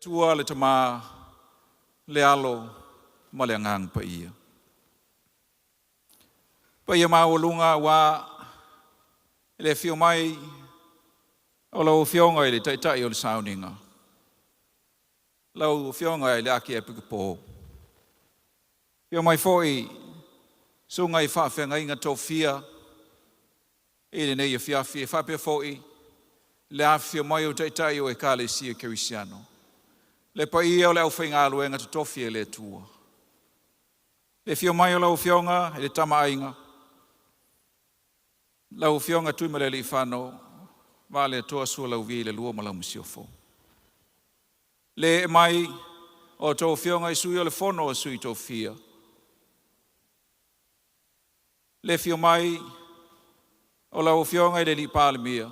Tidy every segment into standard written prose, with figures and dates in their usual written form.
tua le tama le alo ma le ngang pa ia. Pa ia maulunga wa le fio mai o lau fionga le taitai o le Sauniga. Lau fionga le aki epiku po. Fio mai foi sunga I whawhenga inga tō fia le nei fiafi whapea foi le afio mai o taitai o kale sia kerisiano. Le pa ia o le au whainga aluenga to tofia le tua. Le fio mai o lau fionga le tama ainga. Lau fionga tui male li whano vale toa sua lau vi le lua ma lau msiofo. Le mai o tō fionga I sui o le fono o sui tō fia. Le fio mai o lau fionga I le li palemia.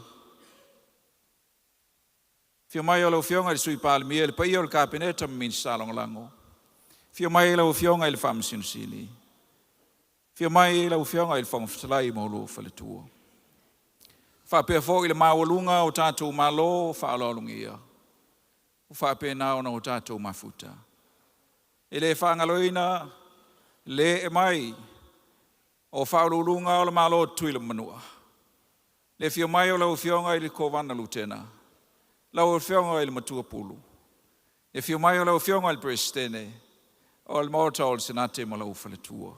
Fio mai o lau fionga I le sui palemia le pai o le kapineta min salong lango. Fio mai o lau fionga I le whamsinu sili. Fio mai lau fionga I le whamaftalai mo lo fale tua. Whapea fo I le mawalunga o tātou malo o whaalolungia. O whapea nao na o tātou mafuta. E le whangaloina le mai o whaalolunga o le malo tuila manua. Le fio mai o lau fionga I le kovana lutena. Lau fionga I le matua pulu. Le fio mai o lau fionga I le prestene. O le morta o le senate mo lau fale tua.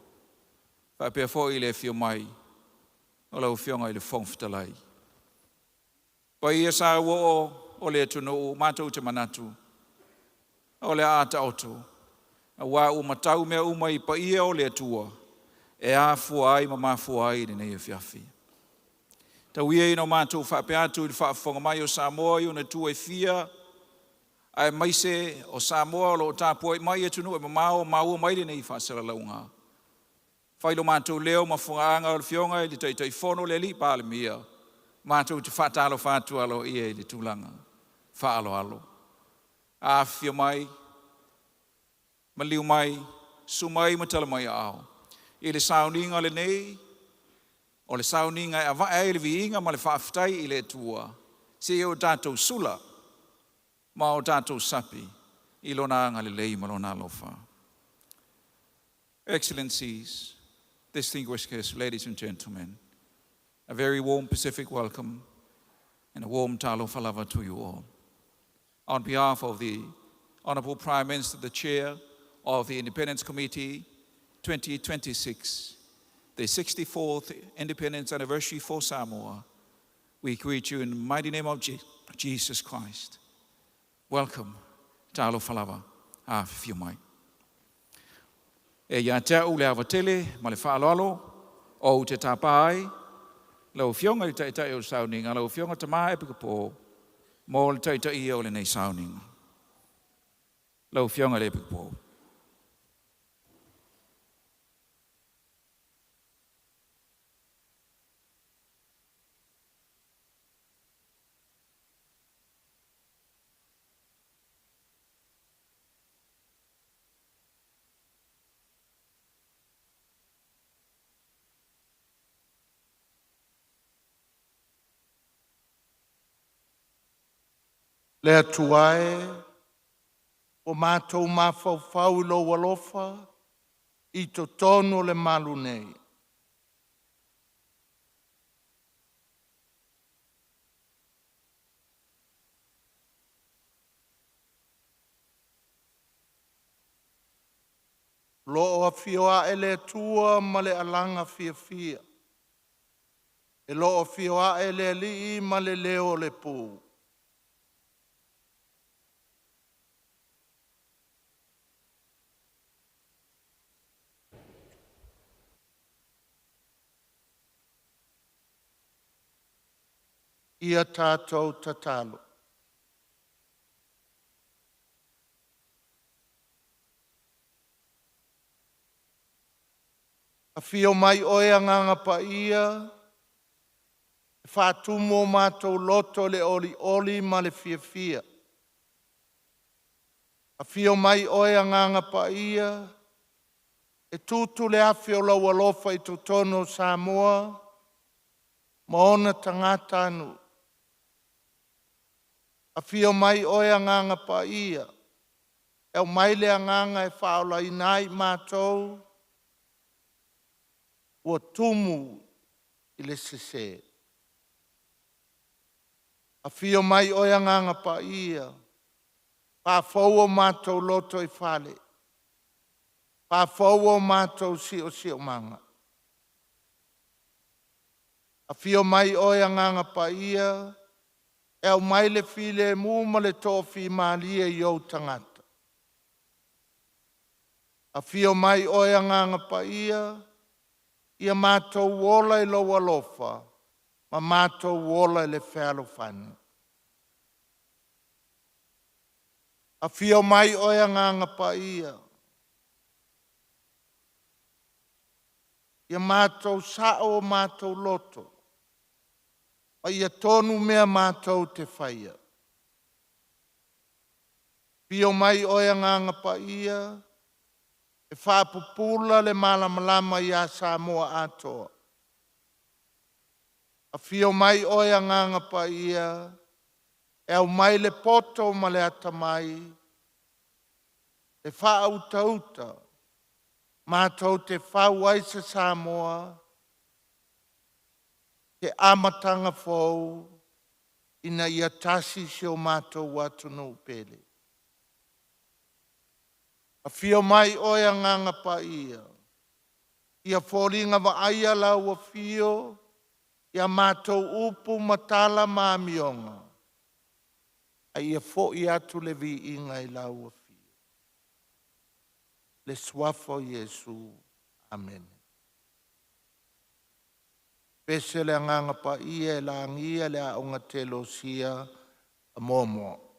Whapea fo I le fio mai o lau fionga I le whongfitalai. Pa ia sa o le tunu o mātou te manatu. O le ata oto. A wā umatau mea umai pa ia o le tua. E a fua ai ma mafua ai ni nei fiafi. Ta wia ino mātou whapea atu I whaafonga mai o Samoa I una tua fia. Ai maise o Samoa lo tāpua mai e tunu e mamao maua mai le nei whaasara launga. Whailo mātou leo ma whungaanga o le fionga I le taitai whono le li pāle mia. Mātou te whatalo whātu alo ia I le tūlanga. Whaalo alo. A fio mai. Maliu mai. Sumai matala mai ao. I le Sauniga le nei. O le Sauniga e awa e le viinga ma le whaaftai I le tua. Se o tātou sula. Ma o tātou sapi. I lona anga le lei ma lona alofa. Excellencies, distinguished guests, ladies and gentlemen. A very warm Pacific welcome and a warm talo falava to you all. On behalf of the Honourable Prime Minister, the Chair of the Independence Committee 2026, the 64th Independence Anniversary for Samoa, we greet you in the mighty name of Jesus Christ. Welcome, talo falava, a fiumai. E ia te au le avatele, ma le whaaloalo, o te tapai, lau fionga I taitai o Sauniga, lau fionga tama e pikapo, mo le taitai o le nei Sauniga. Lau fionga le pikapo. Le atuae, o mātou mawhauwhau lo walofa, I to tono le malu nei. Lo o fioa e le tua ma le alanga fia fia. E lo o fioa e le li ma le leo le pū. Ia tātou tatalo. A fio mai oe anganga pa ia, whātumo mātou loto le oli ma le fia fia. A fio mai oe anganga pa ia, e tutu le awhio lau alofa I totono Samoa, ma ona tangata anu. A fio mai oe anganga pa ia, e o mai le anganga e whaola i nai mātou, ua tumu i le sese. A fio mai o anganga pa ia, pa fau o mātou loto i whale, pa fau o mātou si o manga. A fio mai o anganga pa ia, e au mai le file muma le tofi malia i au tangata. A fio mai o anganga pa ia mātou wola i loa lofa, ma mātou wola i le whalo whanu. A fio mai o anganga pa ia mātou sao o mātou loto, ma ia tonu mea mātou te whaia. Fio mai o anganga pa ia, e whapupula le malamalama i a Samoa atoa. A fio mai o anganga pa ia, e au mai le poto ma le atamai, e whaauta-uta, mātou te whauaisa Samoa, te amatanga fōu, ina ia tasi si o mātou watu no upele. A fio mai o anganga pa ia whoringa wa aia lau a fio, ia mātou upu matala māmionga, a ia fo i atu le vi inga i lau a fio. Le swafo Yesu. Amen. Pese le anganga pa ia e la angia le a onga telo sia a momo.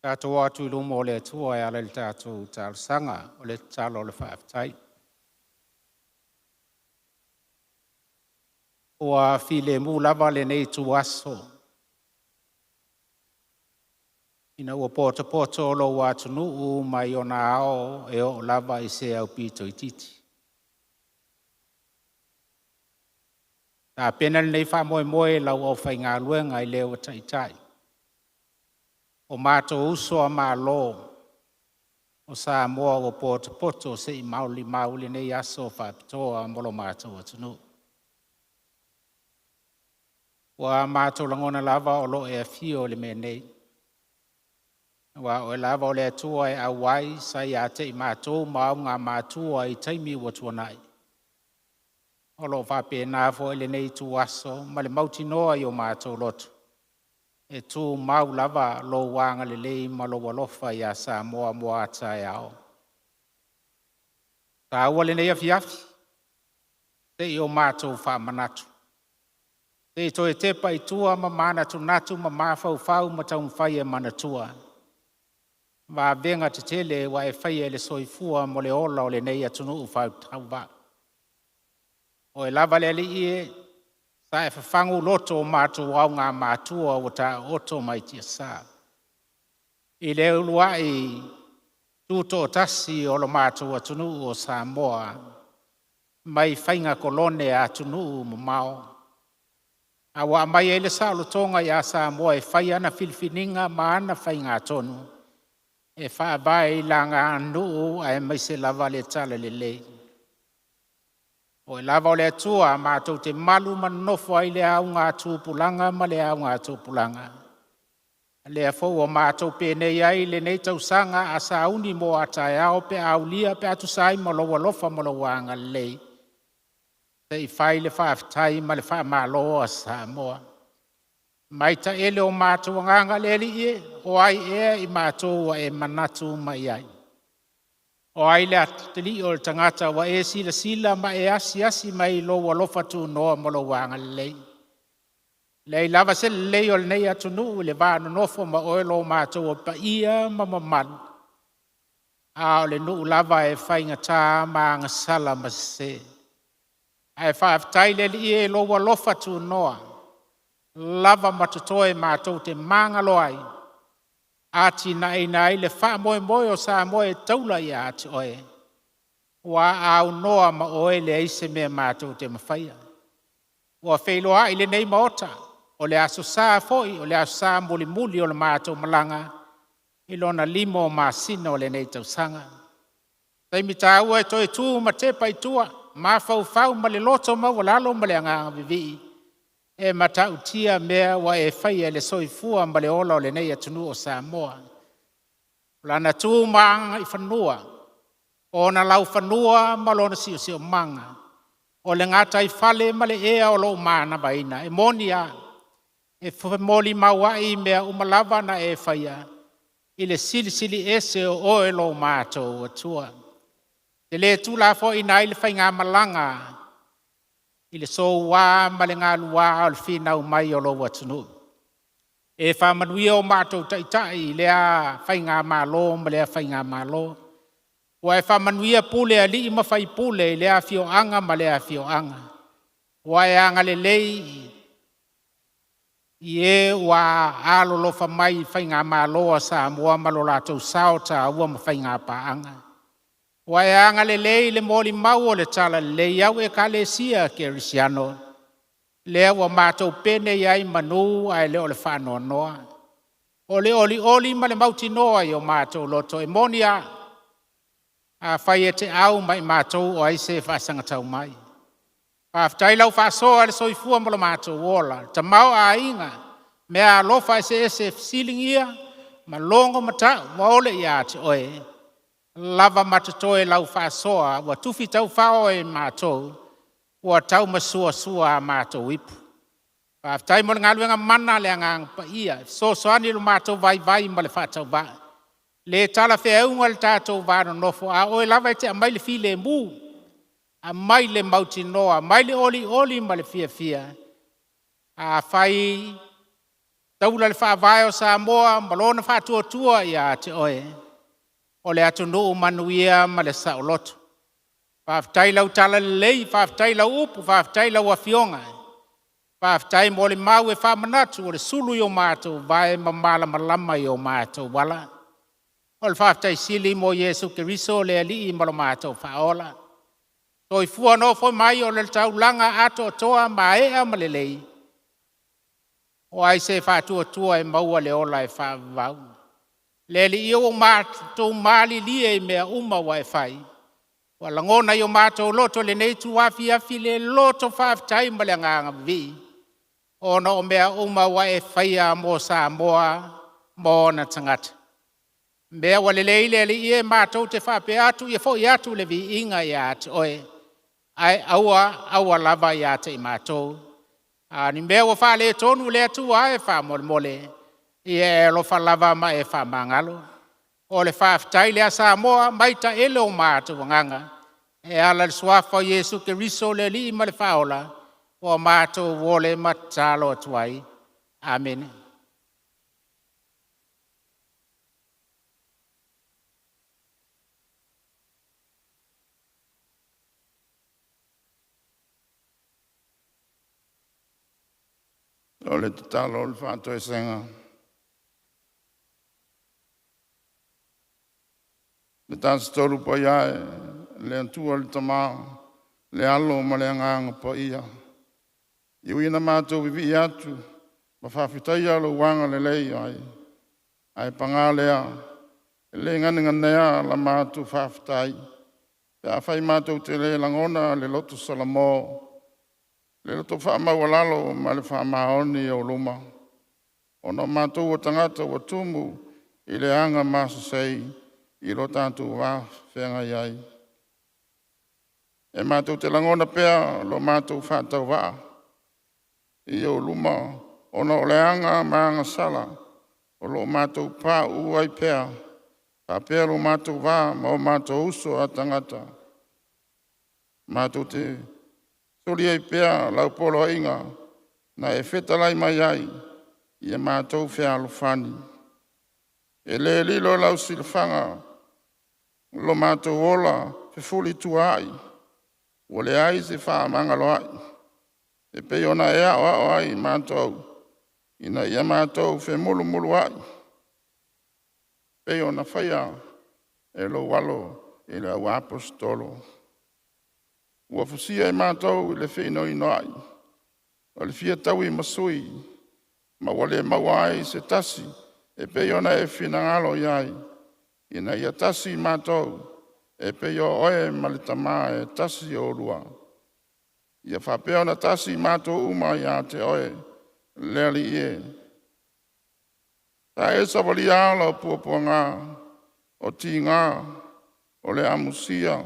Tātou atu I lumo o le atua e ala le tātou tālasanga o le talo le whaafetai. Ua file mu lava le nei tu aso. Ina ua poto lo wa tunu mai o na ao e o lava I se au pito I titi. Tā pena nei wha moe lau au whai ngā luenga I leo tai. O mātou uso a mā lo o Samoa o poto se I mauli nei aso whapitoa molo mātou atunu. Wa mātou langona lava o lo e fio le me nei. Wa o lava o le atua e awai sai a te I mātou maunga mātua I taimi ua tuanai. O lo whapena fo ele nei tu aso ma le mauti noa I o mātou lotu. E tu mau lava lo wanga le lei ma lo walofa I a Samoa moa atai ao. Tā ua le nei afiafi. Te I o mātou whamanatu. Te to e tepa I tua ma mana tu natu ma mawhau ma taun whai e manatua. Wa venga te tele wa e whai e le soifua mo le ola o le nei atunu whau tau wa. O e lava le li e, sa e whawhangu loto o mātou au ngā mātua o ta oto mai tia sā. I le ulua I Tuto'atasi o lo mātou atunu o Samoa, mai whainga kolone atunu mo mao. Awa mai ele sa tonga I a Samoa e whai ana Filipininga ma ana whainga tonu. E whaavai la ngā nuu ai mai se lava le tala le lei. O e lava o le atua mātou te malu manofo ai le au ngā tūpulanga ma le au ngā tūpulanga. Le a fau o mātou pēnei ai le nei tausanga a sauni mo atai ao pe aulia pe atusai ma loa lofa ma loa anga lei. Te I whai le whaafetai ma le whaamaloa a Samoa. Mai ta ele o mātou nganga le li e, o ai I mātou e manatu mai ai. O ai le atili o le tangata wa e sila ma e asi mai lo walofa tu noa mo lo wanga lei. Lei lava se lei o le nei atunu le vāna nofo ma oe lo mātou o pa ia ma mamalu. A o le nuu lava e whainga tā ma ngasala ma se. Ai whaafetai le li e lo walofa tu noa. Lava matutoe mātou te mangalo ai. Ati nai le wha moe o Samoa e taula I ati oe. Wa au noa ma oe le eise mea mātou te mawhaia. Wa whailoa I le nei maota. O le aso sā foi, o le aso sā muli o le mātou malanga. I lona limo o māsina o le nei tausanga. Taimi tā ua e toi tū ma te paitua. Ma fau ma le loto ma walalo ma le anga vivi. E matautia mea wa e whai e le soifua ma le ola o le nei atunu o Samoa. Lana tū maanga I whanua. O na lau whanua ma lona sio manga. O le ngata I whale ma le ea o lo maana baina. E monia. E whamoli mawai mea umalava na e whaia. I le sili ese o oe lo mātou atua. Te le tūla fo I nai le whainga malanga. I le so wā ma le ngā lua o le whinau mai o lo watunu. E whamanuia o mātou taitai le a whainga mālo ma le a whainga mālo. Wa e whamanuia pule a li ma whai pule le a fio anga ma le a fio anga. Wa e anga le lei I e wa alo lo whamai whainga mālo a Samoa ma lo lātou sao ta ua ma whainga pa anga. Wa e anga le lei le moli mau o le tala le lei au e ka le sia ke risiano. Le wa mātou pene iai manu ai le o le whanoa noa. O le oli ma le mauti noa I o mātou loto e monia. A whai e te au mai mātou o aise whaasanga tau mai. Whaftai lau whaasoa le soifua mo le mātou ola. Ta mau a inga. Mea alofa ese silingia. Ma longo matau ma ole I ati oe. Lava matatoe lau whaasoa, wa tufi tau whao e mātou, wa tau masua a mātou ipu. Whaftai mo le ngā luenga mana le ngā pa ia, so soani lo mātou vai ma le whaatau va. Le tala whiaunga le tātou vāno nofo, a oe lava te a mai le file mu, a mai le mauti noa, mai le oli ma le fia. A whai taula le whaavai o Samoa, malona whātua ia te oe. O le atu nuu manuia ma le saoloto. Whaafitai lau tala le lei, whaafitai lau upu, whaafitai lau awhionga. Whaafitai mo le mau e whaamanatu o le sulu i o mātou, vai mamala malama i o mātou wala. O le whaafitai sili mo Jesu Keriso le ali i malo mātou whaola. Toi fua no foi mai o le taulanga ato toa maea ma le lei. O ai se whātua e maua le ola e whaavau. Le li o mātou mali lie i mea uma wa e whai. Wa langona i o mātou loto le nei tu wafi afi le loto whaafitai ma le nganga vi. O no o mea uma wa e whai a mo Samoa mo na tangata. Mea wa le leile li e mātou te whape atu i fo i atu le vi inga i atu oe. Ai aua lava i ate i mātou. Ni mea wa whale tonu le atu a e wha mole mole. I e lo wha lava ma e wha mangalo. O le whaafitai lea Samoa maita ele o mātou nganga. E ala le suafa Jesu Keriso le li ma le whaola. O mātou wole matalo atuai. Amen. O le tatalo le whātua e senga. Le tāsi toru pa iae, le antua le tamā, le alo ma le anganga pa ia. I uina mātou vivi atu, ma whawhitai alo wanga le lei ai. Ai pangā lea, le nganea la mātou whawhitai. Pea whai mātou te le langona le loto salamo. Le loto whaamawalalo ma le whaamaoni o luma. Ono mātou o tangata o tumu i le anga māsasei i lo tātou wā whenga iai. E mātou te langona pea lo mātou whātau wā. I o luma ono o le anga maanga sala o lo mātou pā uai pea. Pā pea lo mātou wā ma o mātou uso a tangata. Mātou te soli ai pea lau polo inga na e whetalai mai ai i e mātou whea alofani. E le lilo lau silfanga lo mātou ola fefuli tua ai. O le ai se wha mangalo ai. E pe ona ea o ai mātou. Ina ia mātou fe mulu mulu ai. Pe ona whaia e lo walo e le au apostolo. Ua fusia e mātou i le whino ino ai. O le fia tau i masui. Ma wale mawai se tasi. E pe ona e whinangalo iai. Ina ia tasi mātou. E pe o oe malitama e tasi o rua. Ia whapea ona tasi mātou uma ia te oe. Leli e. Ta e savali ala o puapua ngā. O ti ngā. O le amusia.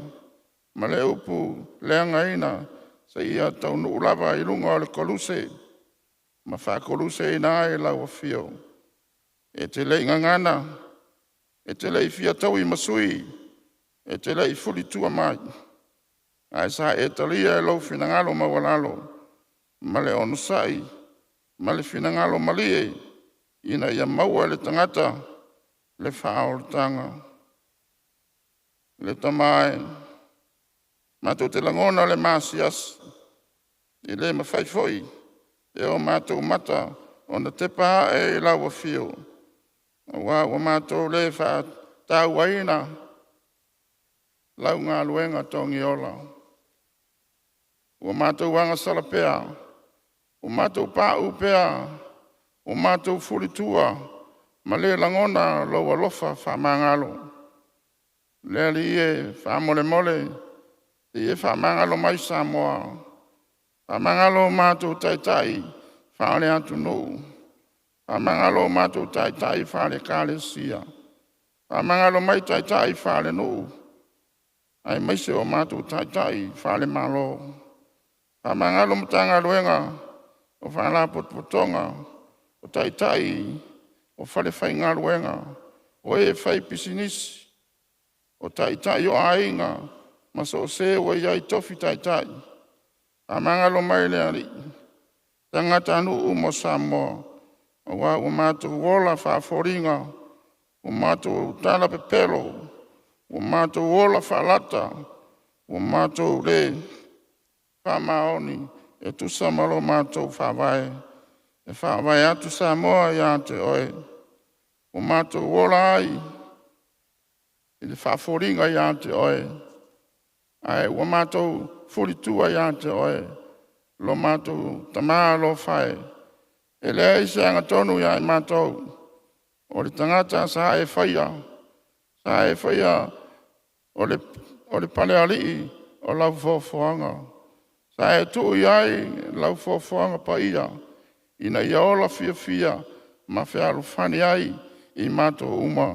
Ma le upu leanga ina. Sa ia tau nu ulava i lunga o le koluse. Ma wha koluse ina e lau a fio. E te lei ngangana. E te lei fia tau i masui. E te lei fuli tua mai. Ai sa e talia e lau finangalo mawalalo. Ma le onusai. Ma le finangalo malie. Ina ia maua le tangata. Le whaoltanga. Le tamae. Mātou te langona le māsias. I le mawhaifoi. E o mātou mata. Ona te pā e lau a fio. Wa mātou le wha tau aina. Lau ngā luenga tongi ola. O mātou wanga salapea. O mātou pāu pea. O mātou fulitua. Ma le langona lo alofa wha mangalo. Le li e wha mole mole. I e wha mangalo mai Samoa. Wha mangalo mātou taitai. Wha le atu nou. Wha mangalo mātou taitai. Wha le kāle sia. Wha mangalo mai taitai. Wha le nou. Ai maise o mātou taitai. Wha le malo. Wha mangalo matanga luenga. O wha la potpotonga. O taitai. O whale whai ngā luenga. O e whai pisinisi. O taitai o ainga. Maso o se o iai tofi taitai. A mangalo mai le ali. Tangata anu umo Samoa. Wa o mātou ola whaaforinga, o mātou tala pepelo, o mātou ola whaalata, o mātou re whaamaoni, e tusa malo mātou whaawai. E whaawai atu Samoa ia te oe. O mātou ola ai, i le whaaforinga ia te oe. Ai, o mātou furitua ia te oe. Lo mātou tamaa lo whae. E lea i se anga tonu ia i mātou. O le tangata sa e whaia. Sa e whaia o le pale alii o lau fōwhoanga. Sa e tuu iai lau fōwhoanga pa ia. Ina ia ola fia fia ma whiaru whani ai i mātou uma.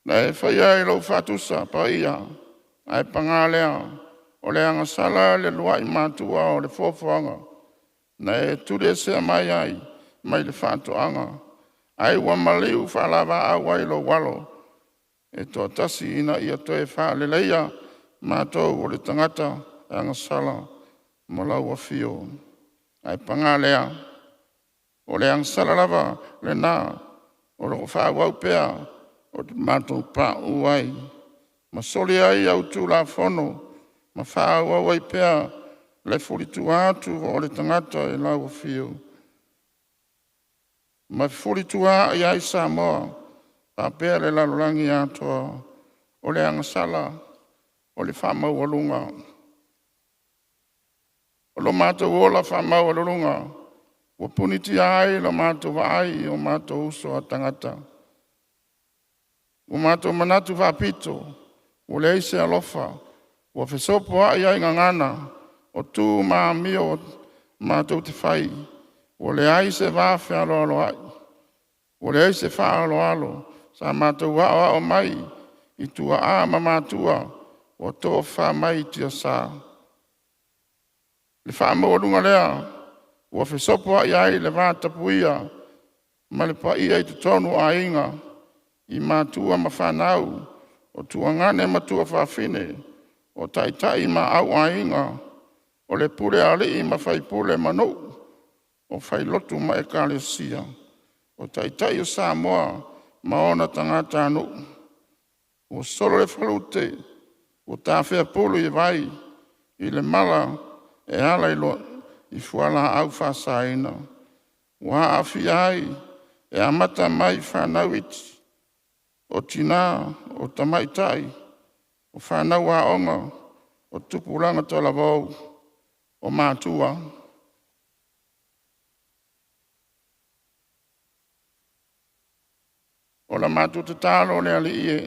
Na e whaia i lau whatusa pa ia. Ai pangalea o le anga sala le lua i mātua o le fōwhoanga. Na e ture sea mai ai mai le whātoanga. Ai ua maliu whalawa au ai lo walo. E tuto'atasi ina ia toe whaaleleia mātou o le tangata e anga sala mo lau a fio. Ai pangalea o le anga sala lava le nā o lo whaawau pea o te mātou pā uai. Ma soli ai au tū la whono ma whaawau ai pea le furitua atu o le tangata e lau a fio. Ma furitua ai ai Samoa, pa pea le lalolangi atoa, o le angasala, o le whamau alunga. O lo mātou ola whamau alunga, o puniti ai lo mātou vai o mātou uso a tangata. O mātou manatu whapito, o le eise alofa, o whesopo ai ai ngangana, o tū māmi o mātou te whai, o le aise wāwhi alo alo ai, o le aise wha alo alo, sa mātou wā o mai, i tua āma mātua, o tō wha mai tia sā. Le wha maurunga lea, o whesopo ai ai le vātapuia, ma le pa ia i te tonu a inga, i mātua ma whanau, o tuangane matua whawhine, o taitai ma au a inga, o le pule ali ma whai pule manu, o whai lotu ma e kālesia, o taitai o Samoa ma ona tangata anu, o solo le whalute, o tāwhea pulu i vai, i le mala e ala ilo i fuala au whasaina, o haafi ai e amata mai whanau iti, o tina, o tamaitai, o whanau a onga, o tupuranga tola vau, o mātua. O la mātua te tālo le ali ie,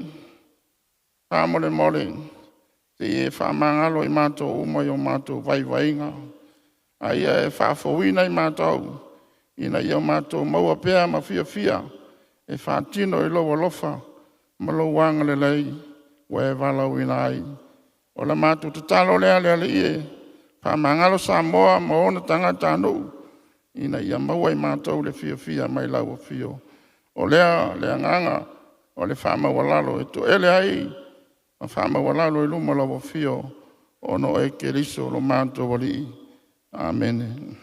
whamole mole, te ie whamangalo i mātua umai o mātua vaivainga. A ia e whawhawina i mātua, ina ia mātua maua pēa ma fia fia, e whātino i loa lofa, ma lo wanga le lei, wa e walau ina ai. O la mātua te tālo le ali ie, whamangalo Samoa ma ona tangata anu, ina ia maua i mātou le fia fia mai lau a fio. O lea nganga, o le whama walalo e to ele ai, a whama walalo e luma lau a fio, o no e ke riso lo mātou wali. Amen.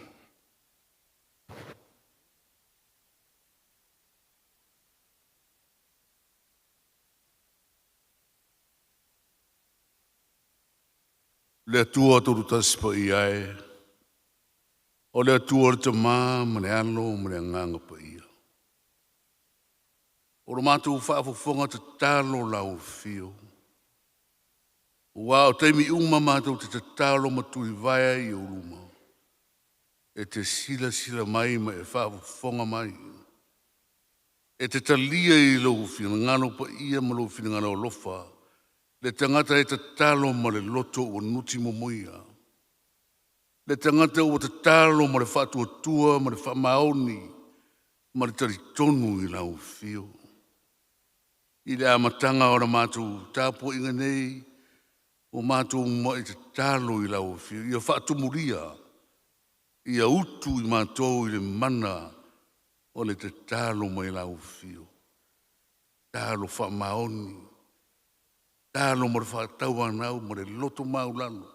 Le atua tuto'atasi pa ia e. O le atua le tamā, ma le alo, ma le nganga pa ia. O lo mātou whaafofonga te talo lau fio. Ua o teimi uma mātou te talo matui vaya i o luma. E te sila mai ma e whaafofonga mai. E te talia i lau fina ngano pa ia ma lau fina ngano lofa. Le tangata e te talo ma le loto o nuti momoia. Le tangata o te talo ma le whaatua ma le whaamaoni ma le taritonu i lau fio. I le amatanga o na mātou tāpua inga nei o mātou ma i te talo i lau fio. Ia whaatumuria, ia utu i mātou i le mana o le te talo ma i lau fio. Talo whaamaoni. Talo ma le whaatau anau ma le loto maulano.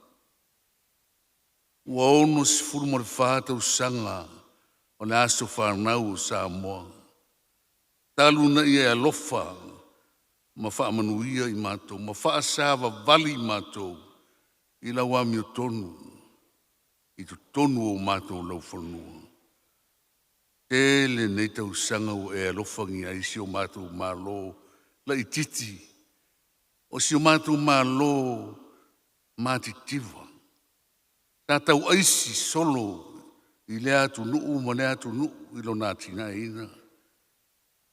Ua ono si furu ma le whaatau sanga o le aso whanau o Samoa. Talu na ia alofa, ma whaamanuia i mātou, ma whaasawa vali i mātou, i lau ami o tonu, i tu tonu o mātou lau whanua. Tele nei tau sanga o e alofangi a isi o mātou mālo, la i titi, o si o mātou mālo, mātitiva. Tātau aisi solo, i le atu nuu, ma le atu nuu, i lo nātina ina.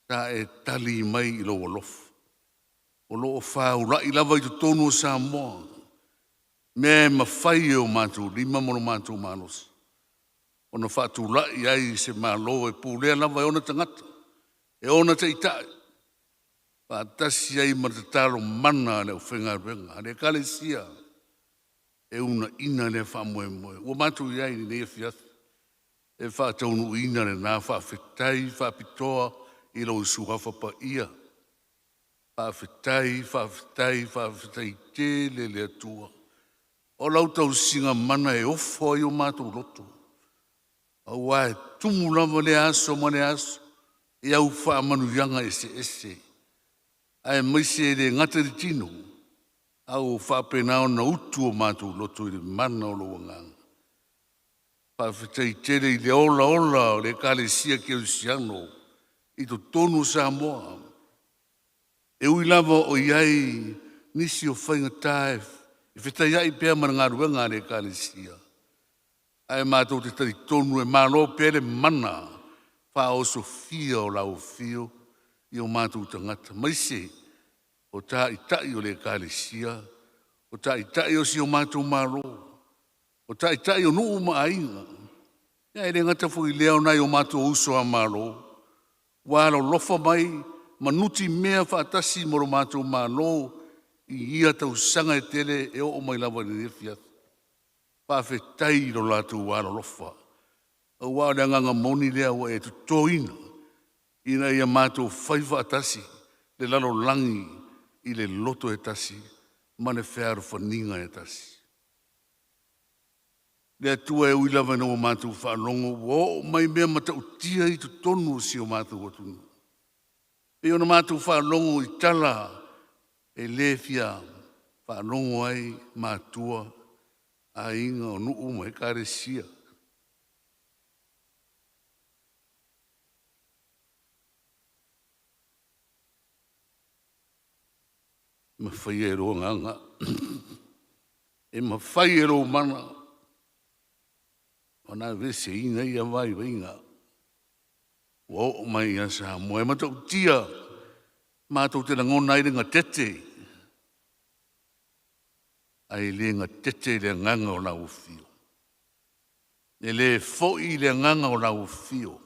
Ta e tali mai i lo alofa. O lo o whau rai lava i tu tonu o Samoa. Me mawhai o mātou, lima mono mātou mānosi. O na whātu rai ai se mālo e pūlea lava e ona tangata. E ona te itai. Whātasi ai ma te talo mana le o whenga renga. Le kalesia. E una ina le whamoe moe. O mātou iai ni nea fiathi. E whātaunu ina le nā whawhetai, whapitoa, i lo suhafa pa ia. Whawhetai, te le atua. O lau tau singa mana e ofo i o mātou loto. Au ai, tumu lava le aso, ma le aso. E au whaamanu yanga ese. Ai maise le ngatari tino. Au whapenao na utu o mātou loto i le mana o lo wanganga. Whawhetai tere i le ola, le kalesia ke usiano. I to tonu Samoa. E ui lava o iai nisi o whainga tae. I whita iai pēr mana ngā ruenga le kalesia. Ai mātou te tari tonu e mālo pēre mana. Wha o so fia o lau fio. I o mātou tangata. Maise o tā i tai o le kalesia. O tā i tai o si o mātou mālo. O tā i tai o nuu maainga. Ia e le ngata fu i leo nai o mātou uso a mālo. Wālo lofa mai, manuti mea whaatasi moro mātou mālo, i ia tau sanga e tele e o mai lava ni fiat. Whawhetai ro lātou wālo lofa. A wāle anganga moni lea wa e tu toina, ina ia mātou whai whaatasi, le lalo langi i le loto e tasi, mane whēaro whaninga e tasi. Lea tua e uilava na o mātou whanongo, o mai mea matau tia i tu tonu si o mātou atunu. E ona mātou whanongo i tala e lefia whanongo ai mātua a inga o nuu mai karesia. Mawhai e roa nganga. E mawhai e roa mana. Ona vese ina ia vai vinga. O mai ia sa moe matau tia. Mātou te langona i ringa tete. Ai le nga tete le nganga o lau fio. E le foi le nganga o lau fio.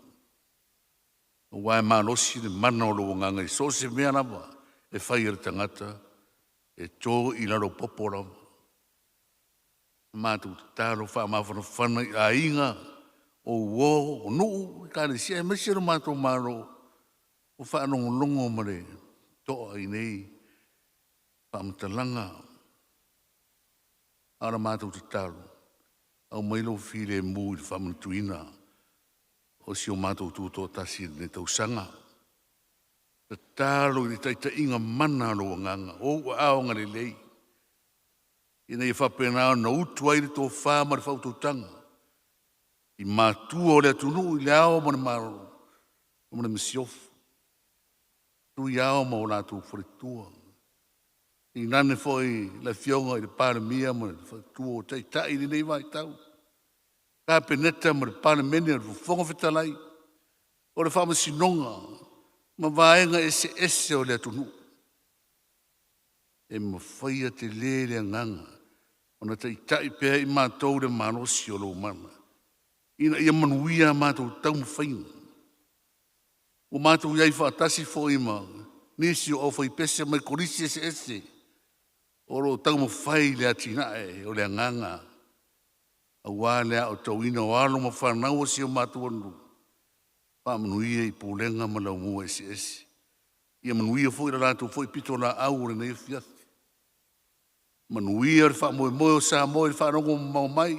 O wai manosi le mana o lau nganga. I so se mea lava. E whai ar tangata. E tō i laro popora. Mātou tāro whaamawhana whana i a inga o nuu i kāre sia e masiro mātou māro o whaanongo mare toa i nei whaamatalanga ara mātou te tāro au mailo while mū i whaamatuina o si o mātou tuto'atasi ne tau sanga te tāro i taita inga mana ro nganga o aonga le lei ina i whapenao na utu aire tō whāma re whaututanga. I mātua o le atunu i le ao mane maro. O mane misiofu. Tu i ao ma o lātou wharetua. I nane foi la fionga i le pāne mia mane wharetua o tai ni nei vai tau. Ka peneta mane pāne mene o whonga whetalai. O le whāma sinonga. Ma vaenga ese o le atunu. E mawhaia te lele nganga. Ona te itai pēr i mātou le manosi o lo mana. Ina ia manuia mātou tau mwhainga. O mātou iai whaatasi fo ima. Nisi o awhai pese mai korisi ese. O lo tau mwhai le atinae o le nganga. A wā lea o tau ina o alo ma whanau o si o mātou anu. Whamanuia i pōlenga ma lau mua ese. Ia manuia fo i la rātou fo i pito la au re nei fiathi. Manuia re wha moe o Samoa i whanongo mau mai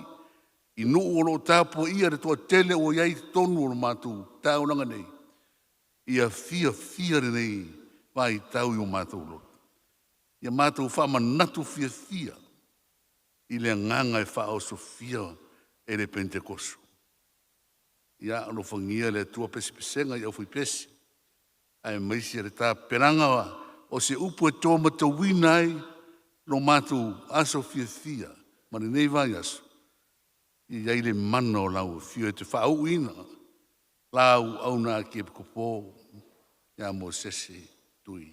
I nuu o lo tāpua ia re toa tele o iai tonu o lo mātou tāunanga nei. Ia fia re nei vai tau i o mātou lo. Ia mātou whamanatu fia. I le nganga e whao sofia e le Pentekosu. Ia alo whangia le tua pesi-pesenga i au fui pesi. Ai maisi re tā peranga o se upu e tō matawina ai lo mātou aso fia. Mane nei vai aso. I ai le mana o lau fio e te whao ina. Lau au nā ke pikopo. Ia mo sese tui.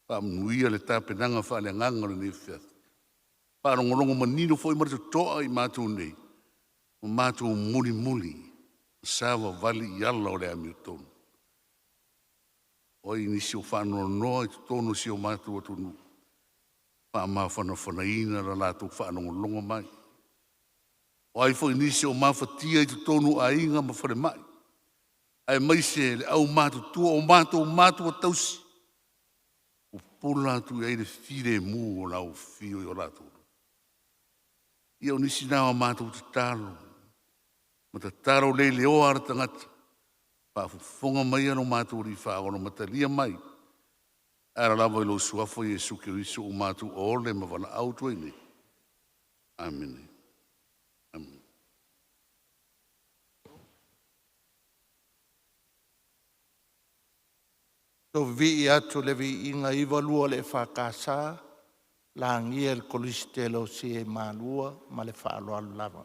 Whaamnuia le tā penanga wha le nganga le nei fia. Whaarongolongo manino foi marito toa i mātou nei. O mātou muli. Sawa vali i ala o le amiutonu. Oi nisi o whanau noa i tono si o mātou atunu. Whaamawhana ina la lātou whanongolongo mai. Oi foi nisi o mawhatia i tono a inga ma whare mai. Ai maise le au mātou tua o mātou a tausi. O pula tu e le fire mu o lau fio i o lātou. Ia o nisi nā o mātou te tālo. Ma te tālo le leo ara tangata. Whaafufonga mai ano mātou ri whaono matalia mai. Ara lava i lo suafo Jesu Kiriso o mātou o ole ma wana autua ini. Amen. Amen. So vi atu le vi inga iwa lua le whakasa. La ngia el kolistelo si e malua ma le whaaloa lava.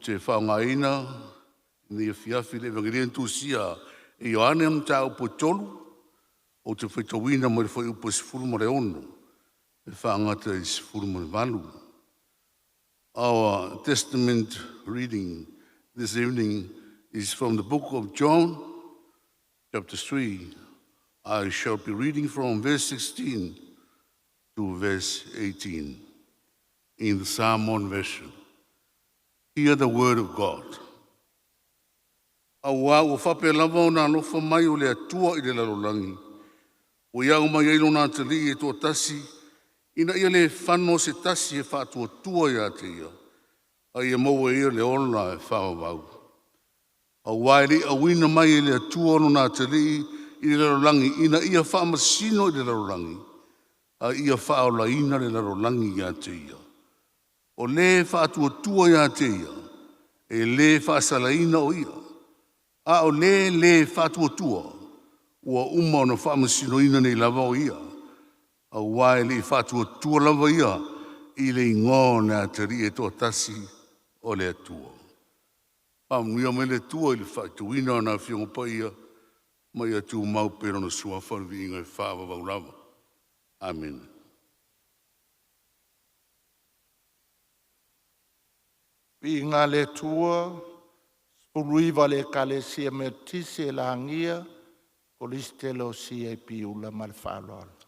te whaongaina, ni fiafi le evangelia tusia e Ioane am ta upo tolu, o te whaitawina mo le whai upo sifuru mo le ono, e whaangata i sifuru mo le valu. Our testament reading this evening is from the book of John, chapter 3. I shall be reading from verse 16 to verse 18 in the Samoan version. Hear the word of God. Awa o whape lava o nā lofa mai o le atua i le lalolangi. O iau mai eilo nā te li e tō tasi, ina ia le whano se tasi e whātua tua ia te ia. A ia maua ia le ona e whāwau. A waere a wina mai e le atua ono nā te li i le larolangi, ina ia whaamasino i le larolangi. A ia whaola ina le larolangi ia te ia. O le whātua tua ia te ia, e le whaasala ina o ia. A o le whātua tua, ua uma ona whaamasino ina nei lava o ia. A wae le whātua tua lava ia, i le ingo nā te ri e tō tasi o le atua. Pāmuia me le tua i le whaituina o nā whiongo pa ia, mai atu mau pero na sua whanvi inga e whāwa wau lava. Amen. I ngā le tua, spuluiva le kalesia me tise la angia, kolistelo si e piula mal whāloala.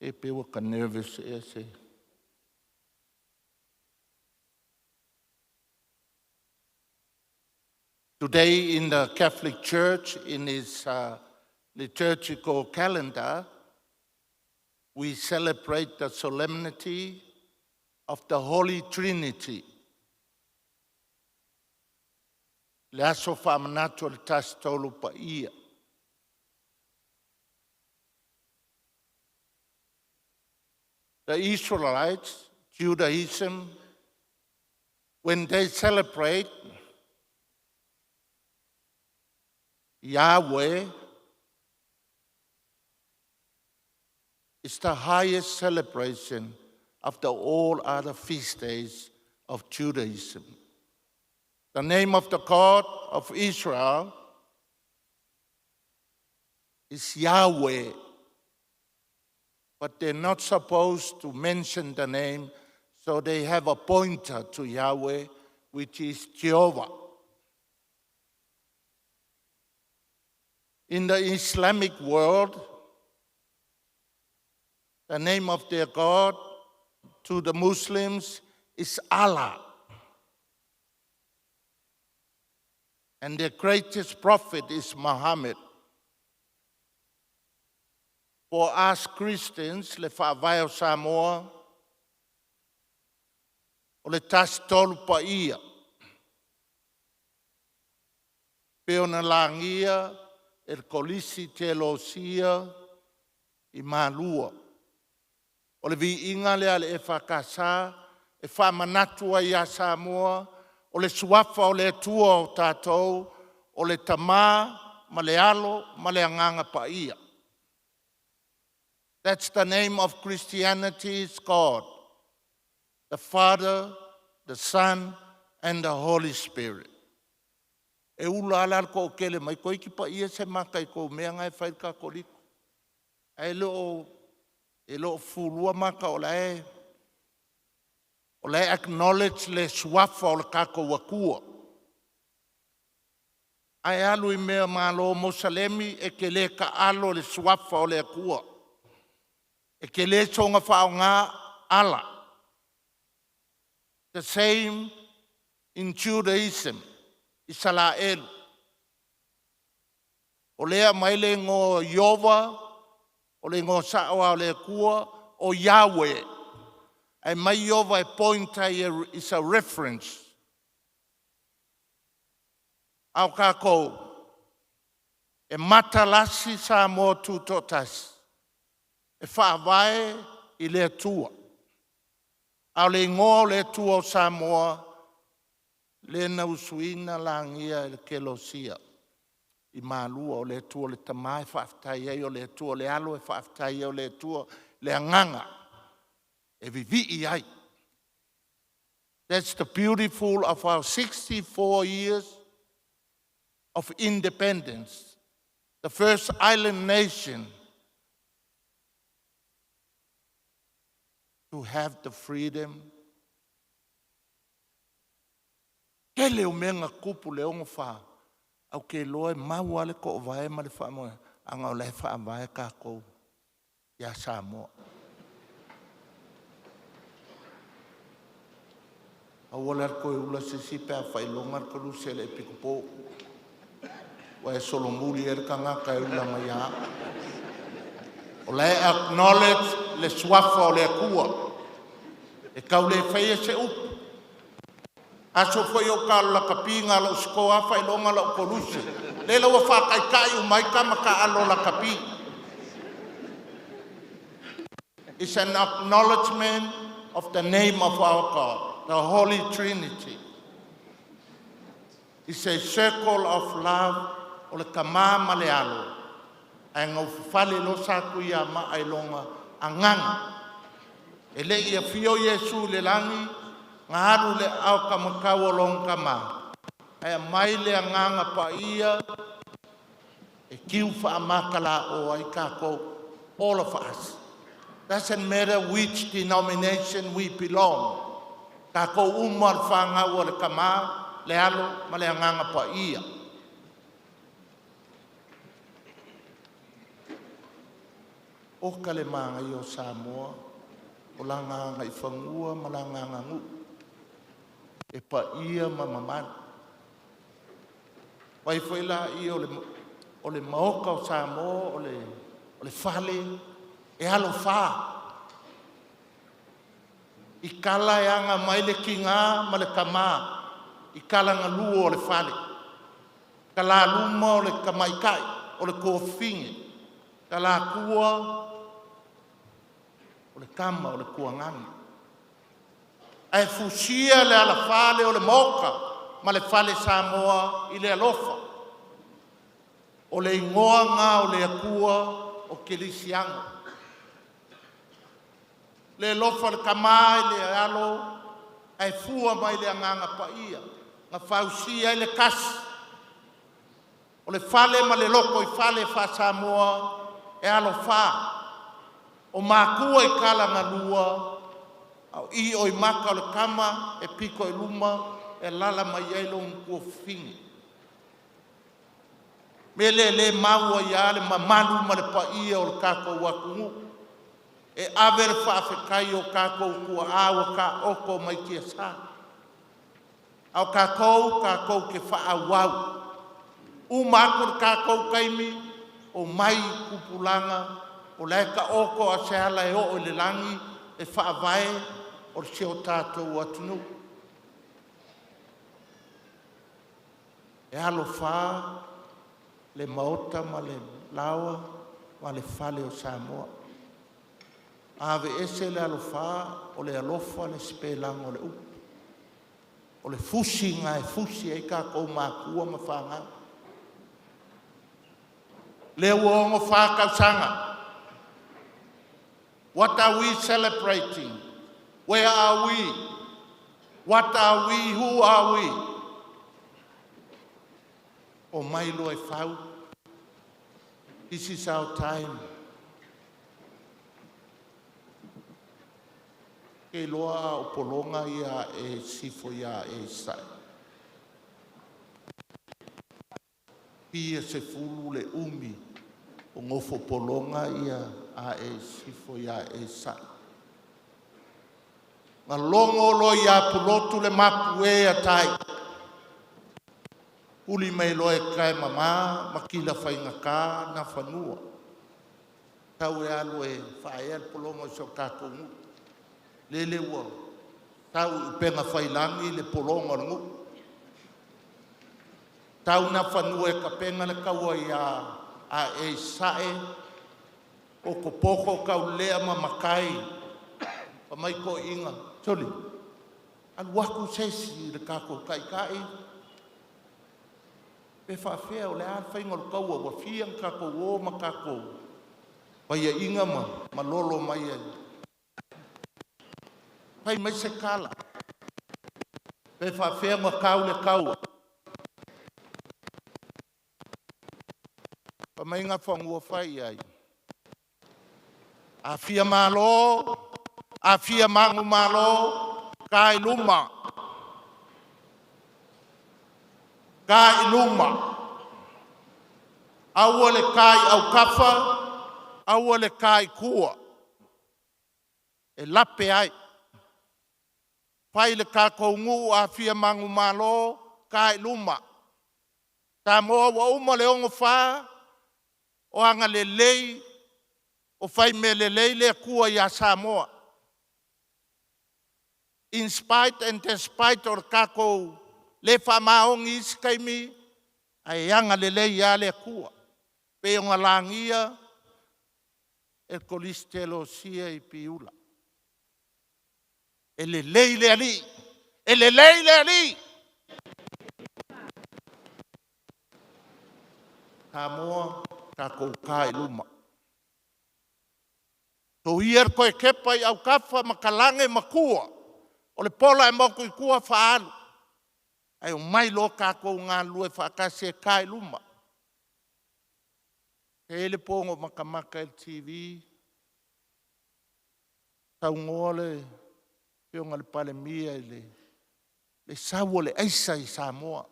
E pewa ka nervous e se. Today in the Catholic Church, in its liturgical calendar, we celebrate the solemnity of the Holy Trinity. Le aso whamanatu le tasi tolu pa ia. The Israelites, Judaism, when they celebrate Yahweh, is the highest celebration of the all other feast days of Judaism. The name of the God of Israel is Yahweh, but they're not supposed to mention the name, so they have a pointer to Yahweh, which is Jehovah. In the Islamic world, the name of their God to the Muslims is Allah. And their greatest prophet is Muhammad. For us Christians, le whaavai o Samoa, o le tasi tolu pa ia. Peo na langia, kolisi te losia, I malua. O le vi inga lea le e whakasa, e whamanatua ia Samoa, o le suafa o le tua o tātou, o le tamā, ma le alo, ma le anganga pa ia. That's the name of Christianity's God, the Father, the Son, and the Holy Spirit. E ula ala ko kele mai ko iki pa ia se makai ko mea ngai whai kakoliko. E lo fulua maka o lai. O lai acknowledge le suafa o le kako wakua. Ai alu I mea malo Mosalemi e ke le ka alo le suafa o le akua. E ke le songa whao ngā ala. The same in Judaism, Israel. O lea mai le ngō Yova, o le ngō Saoa o le akua, o Yahweh. Ai mai Yova e pointa is a reference. Au kako, e matalasi sa mo Tuto'atasi. E whaavai I le atua. Au le ngō le atua o Samoa, le na usuina langia le kelosia. I malua o le atua le tamai whaaftai o le atua le alo e whaaftai o le atua le anganga. E vivi ai. That's the beautiful of our 64 years of independence. The first island nation to have the freedom. Ke leo menga kupu leo ngawha. Au ke loe maua le ko vae ma le wha moe. Anga o le wha vae kako. Ia Samoa. Au ole ar koe ula se sipe a whailonga ar kolu se le pikupo. Wa e solomuli er ka ngaka e ula mai a. O le acknowledge le swafa o le akua. E kau le whaia se upu. Aso foi o kalo la kapinga la uskoa whailonga la ukoluse. Le lau a whakaikai umai kamaka alo la kapi. It's an acknowledgement of the name of our God, the Holy Trinity. It's a circle of love o le kama malealo. Ai ngau whale lo saku ia maailonga anganga. E le ia fio Yesu le langi, ngā haru le au kamakau o long kama. Ai mai le anganga pa ia, e kiu wha amakala o ai kako, all of us. Doesn't matter which denomination we belong. Kako umar whanga o le kama, le alo, ma le anganga pa ia. o ka le māngai o Samoa, o la nganga I whangua ma la nganga ngu. E pa ia ma mamani. Wai whaila ia o le maoka o Samoa, o le whale, e alo wha. I kala e anga mai le kinga ma le kama. I kala nga luo o le whale. Kala luma o le kamaikai, o le kofingi. Kala kua, o le kama, o le kuangani. Ai fusia le ala whale o le moka, ma le whale Samoa I le alofa. O le ingoanga o le akua o kelisianga. Le alofa le kamai le alo, ai fua mai le anganga pa ia. Nga whausia I le kasi. O le whale ma le loko I whale wha Samoa e alo wha. O mākua I kala ngā lua, au I o I maka o le kama, e piko I luma, e lala mai eilo mkua fingi. Me le maua I ale ma manu ma le paia o le kako wakungu. E ave le whaafekai o kako kua awa ka oko mai kia sa. Au kako ke whaawau. Umako le kako kaimi, o mai kupulanga, o laika oko a se ala e o le langi, e whaavae o le seo tātou atunu. E alo wha, le maota ma le lawa, ma le whale o Samoa. Ave ese le alo wha, o le alofa le spelango le upu. O le fusi ngā e fusi e kako mākua ma whanga. Le uongo whakausanga. What are we celebrating? Where are we? What are we? Who are we? O mailo e whau. This is our time. Ke loa o polonga ia e sifo ia e sai. Pia se fulu le umi o ngofo polonga ia a e sifo ia e sai. Ma longo lo ia pulotu le mapu e a tai. Uli mai lo e kai mama, makila whainga ka na whanua. Tau e alo e whae al polonga so kako ngu. Lele ua, tau upenga whailangi le polonga ngu. Tau na whanua e ka penga le kaua ia a e sae o ko poko kau lea ma makai pa mai ko inga soli al waku sesi le kako kai kai pe fa fea o le a whainga lo kaua wa fiang kako o ma kako pa ia inga ma lolo mai e pai mai se kala pe fa fea ma kau le kaua pa mai ngā whangua whai ai. A fia malo, a fia mangu malo, kai luma. Kai luma. Aua le kai au kafa, aua le kai kua. E lape ai. Pai le kako ngu a fia mangu malo, kai luma. Samoa wa uma le ongo wha, o anga le lei, o fai me le lei le kua ia Samoa. In spite and despite or kako le whamaongi iskaimi, ai anga le lei ia le kua. Pe o ngalangia, e kolistelo sia I piula. E le lei le ali, e le lei le ali. Samoa, kako kai luma. To hier koe kepa I au kafa makalange makua. O le pola e moku I kua whaalu. Ai o mai lo kako ngā lue whakase kai luma. Ke ele pongo makamaka el TV. Tau ngoa le peonga le pale mia le sawa le aisa I Samoa.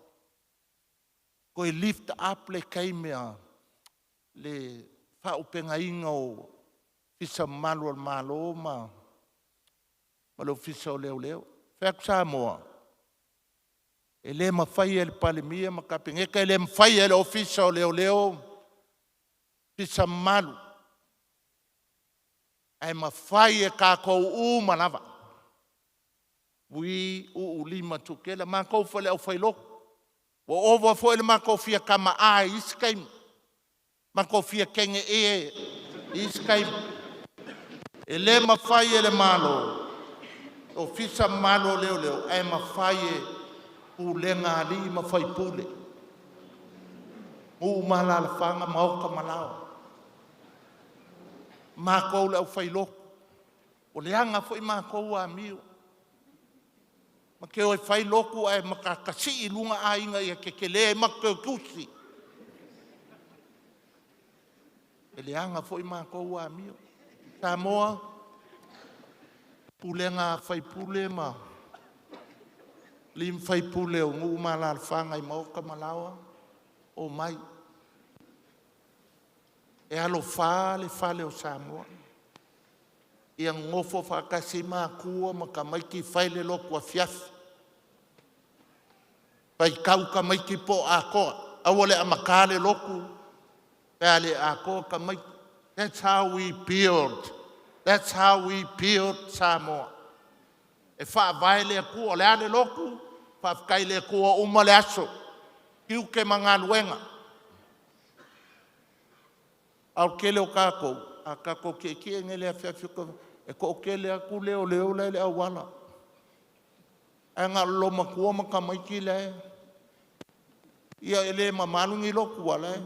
Koe lift up le kaimea. Le whaupenga inga fisa malu al malo ma lo fisa o leo. Fek Samoa. Ele mawhai e le palemia ma kapingeka ele mawhai e le ofisa o leo. Fisa malu. Ai mawhai e kākou manava. Ui lima tukela ma kou fale au whailoko. O ova fo ele ma kou fia kama ai iskaim. Ma kou fia kenge iskaim. Ele mawhai e le malo. O fisa malo leo. Ai mawhai e pulenga ali mawhai pule. Malala whanga maoka malao. Ma kou le au whailoko. O leanga fo i ma kou a miu. Ma ke oi whai loku ai makakasi i lunga a inga i a kekele e makakusi. E leanga fo i ma kou a mio. Samoa, pulenga whai pule ma. Lim whai pule o ngu malala whanga i maoka malawa. O mai. E alo whale o Samoa. Ia ngofo whakasi maa kua ma ka maiki whaile loku a fiafi. Pai kau ka maiki po a koa. Awole a makale loku. Pele a koa ka maiki. That's how we build. That's how we build Samoa. E wha vaile a kua le ale loku. Wha whakaile a kua umale aso. Kiu ke mga luenga. Au kele o kako. A kako ke ngele a fiafi ko. E ko kele aku leo le awala. Anga loma kua maka maiki le. Ia ele mamalungi loku wala.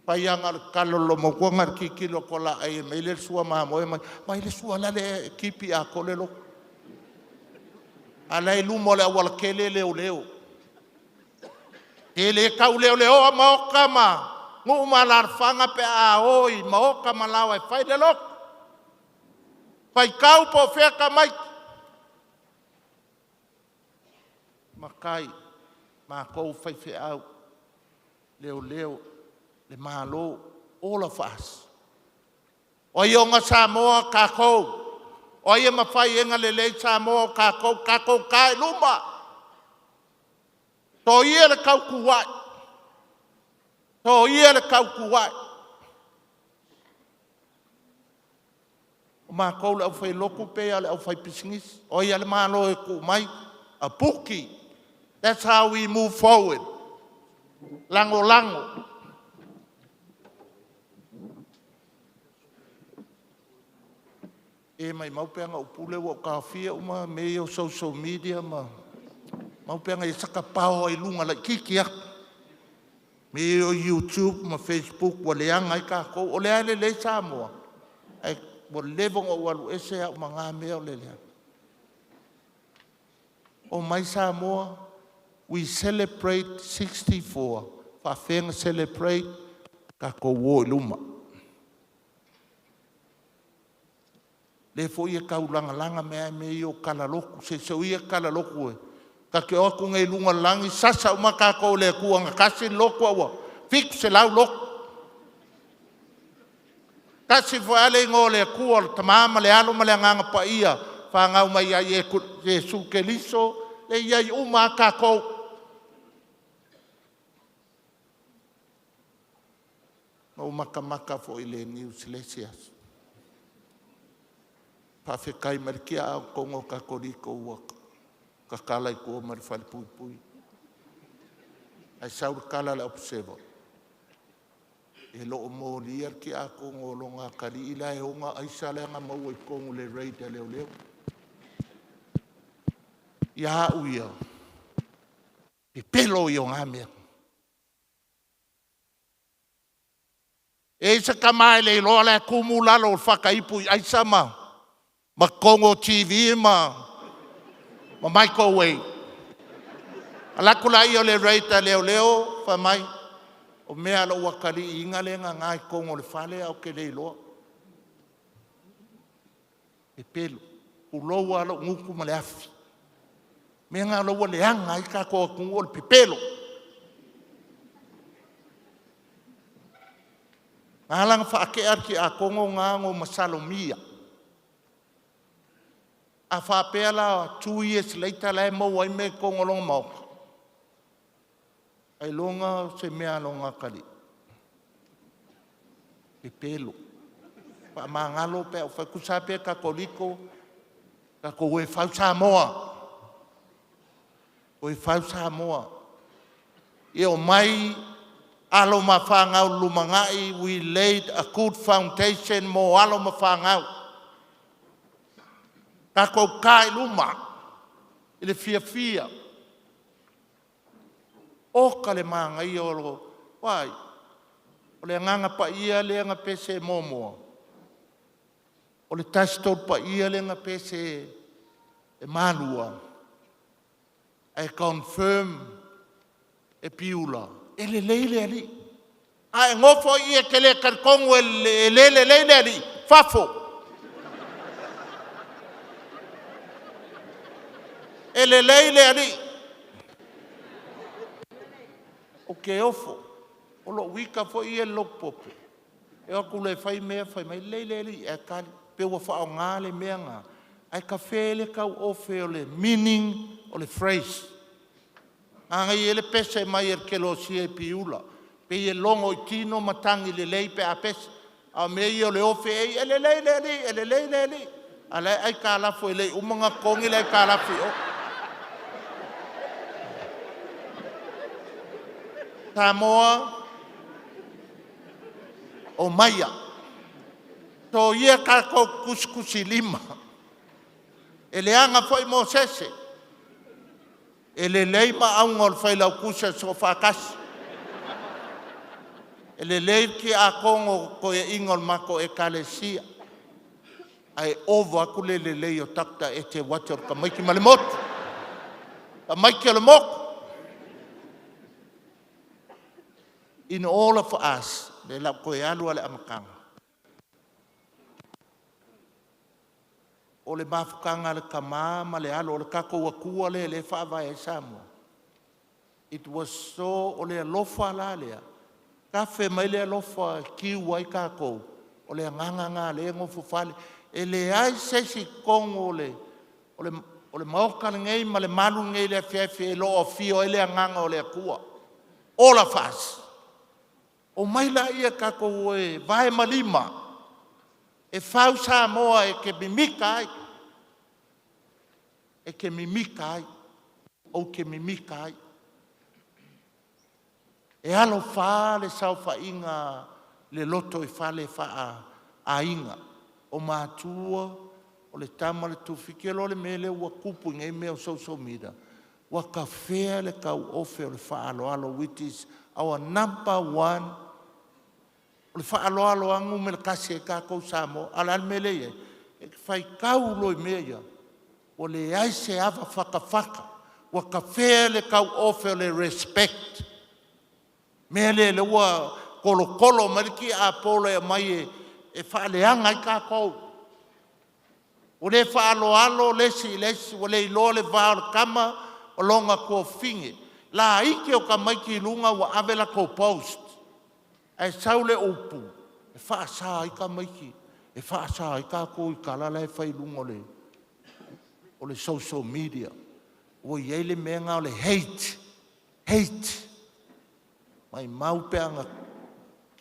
Pai anga kalo loma kua ngar kikilo kola ai meile sua mamoe mai le sua le kipi a kole loku. Alai lumo le awala kele leo. Ele kau leo a maoka ma. Ngu malar fanga pe a oi maoka malawa e fai le loku. Pai kau po wheka mai. Makai, ma kou whai whi au. Leo, le malo, all of us. O ionga Samoa kākou. O ia mawhai enga le Samoa kākou kai luma. To ia le kau kuwai. O ma kou le au whai loku pe ale au whai pisingis. O ia le malo e ku mai. A puki. That's how we move forward. Lango. E mai maupeanga o pule o kawhia uma me o social media ma. Maupeanga e sakapao ai lunga la kikia. Me o YouTube ma Facebook wa leanga i kako. O lea le Samoa. Ai wa levong o walu ese a mga mea o lelea. O mai Samoa, we celebrate 64. Whawhenga celebrate kako wo luma. Le fo ia kaulanga mea me o kalaloku. Se ia kalaloku e. Ka ke oku ngai lunga langi sasa uma kako le kuanga kasi loku awa. Fik se lau loku. Kasi fo ale ngō le kua tamama le alo ma le nganga pa ia. Whangau mai a Jesu Keliso. Le iai uma kako. O maka fo ile New Silesias. Pawhekai marikia au kongo kakoriko uaka. Kakalai kua marifali pui. Ai saur kala le observo. E lo mo liar ki a kongo longa kari ila e onga ai sale nga mau e kongo le reida leo. Ia uia. E pelo i o ngamea. E isa kamai le loa le kumulalo whakaipu ai sama. Ma kongo TV ma microwave. Alakula i o le reita leo, whamai. O mea lo wakari inga le ngai kongo le whale au ke le loa. E pelo. Uloa lo nguku ma le afi. Mea ngā loa le anga i ka koa kungo le pipelo. Ngalang whaakea ki a kongo ngango masalomia. A whapea la 2 years later lai mo wai me kongo longa mau. Ai longa se mea longa kali. Pe pelo. Pa mangalo pe o whakusape ka koliko. Ka ko we whau Samoa. We whau Samoa. E o mai alo mawhangau lumangai, we laid a good foundation mo alo mawhangau. Ka ko kai luma. Ile fia. O ka le mangai o lo. Wai. O le nganga pa ia le nga pese momoa. O le tastot pa ia le nga pese e manua. I confirm e piula. E le leile ali. Ai ngofo ia ke le karkongo e leile ali. Fafo. E le leile ali. O ke ofo. O lo wika fo ia lokpopo. E o kule fai mea fai mai leile ali. E kali. Pe ua wha o ngā le mea ngā. Ai ka whele kau ofe o le meaning o le phrase. Angai ele pese mai er kelo si e piula. Pe e longo i tino matangi le lei pe a pese. A mei o le ofe ei ele leile li. Alai ai ka lafo e lei umanga kongi le ka lafo o. Samoa o Maia. To ia ka ko kuskusi lima. Ele anga foi mo sese. Ele lei ma aungol fai lau kusa so whakasi. Ele lei ki a kongo ko e ingol mako e kalesia. Ai ovo aku le lei o takta e te wator ka maiki malemotu. Ka maiki alemoko. In all of us, le lau ko e alu ale amakanga. O le mafukanga le kama ma le alo o le kako wakua le whaava e Samoa. It was so o le alofa la lea. Kafe mai le alofa kiu ai kako. O le nganganga le ngofu fale. E le ai sesi kongo o le maoka ngei ma le manu ngei le fiafi e lo o fio e le nganga o le akua. All of us. O mai la ia kako e vai malima. E whau Samoa e ke mimika ai. E ke mimika ai. O ke mimika ai. E alo wha le sau wha inga le loto e wha le wha a inga. O mātua, o le tama le tufiki, e lo le mele ua kupu ngai mea o social media. Ua ka whea le kau ofe o le wha alo which is our number one. O le wha alo angu me le kasi e kākou Samoa, ala mele e. E whai kau loi mea ia. O le aise ava whaka. Ua ka whea le kau ofe o le respect. Mele le ua kolo mariki a polo e mai e whaaleanga i kākou. O le whaalo lesi, o le ilo le vāo kama o longa kua finge. La ike o ka maiki lunga wa avela ko post. E saule upu. E whaasa i ka maiki. E whaasa i kākou i kalala e whai lunga o le social media. O iei le menga o le hate. Mai mau peanga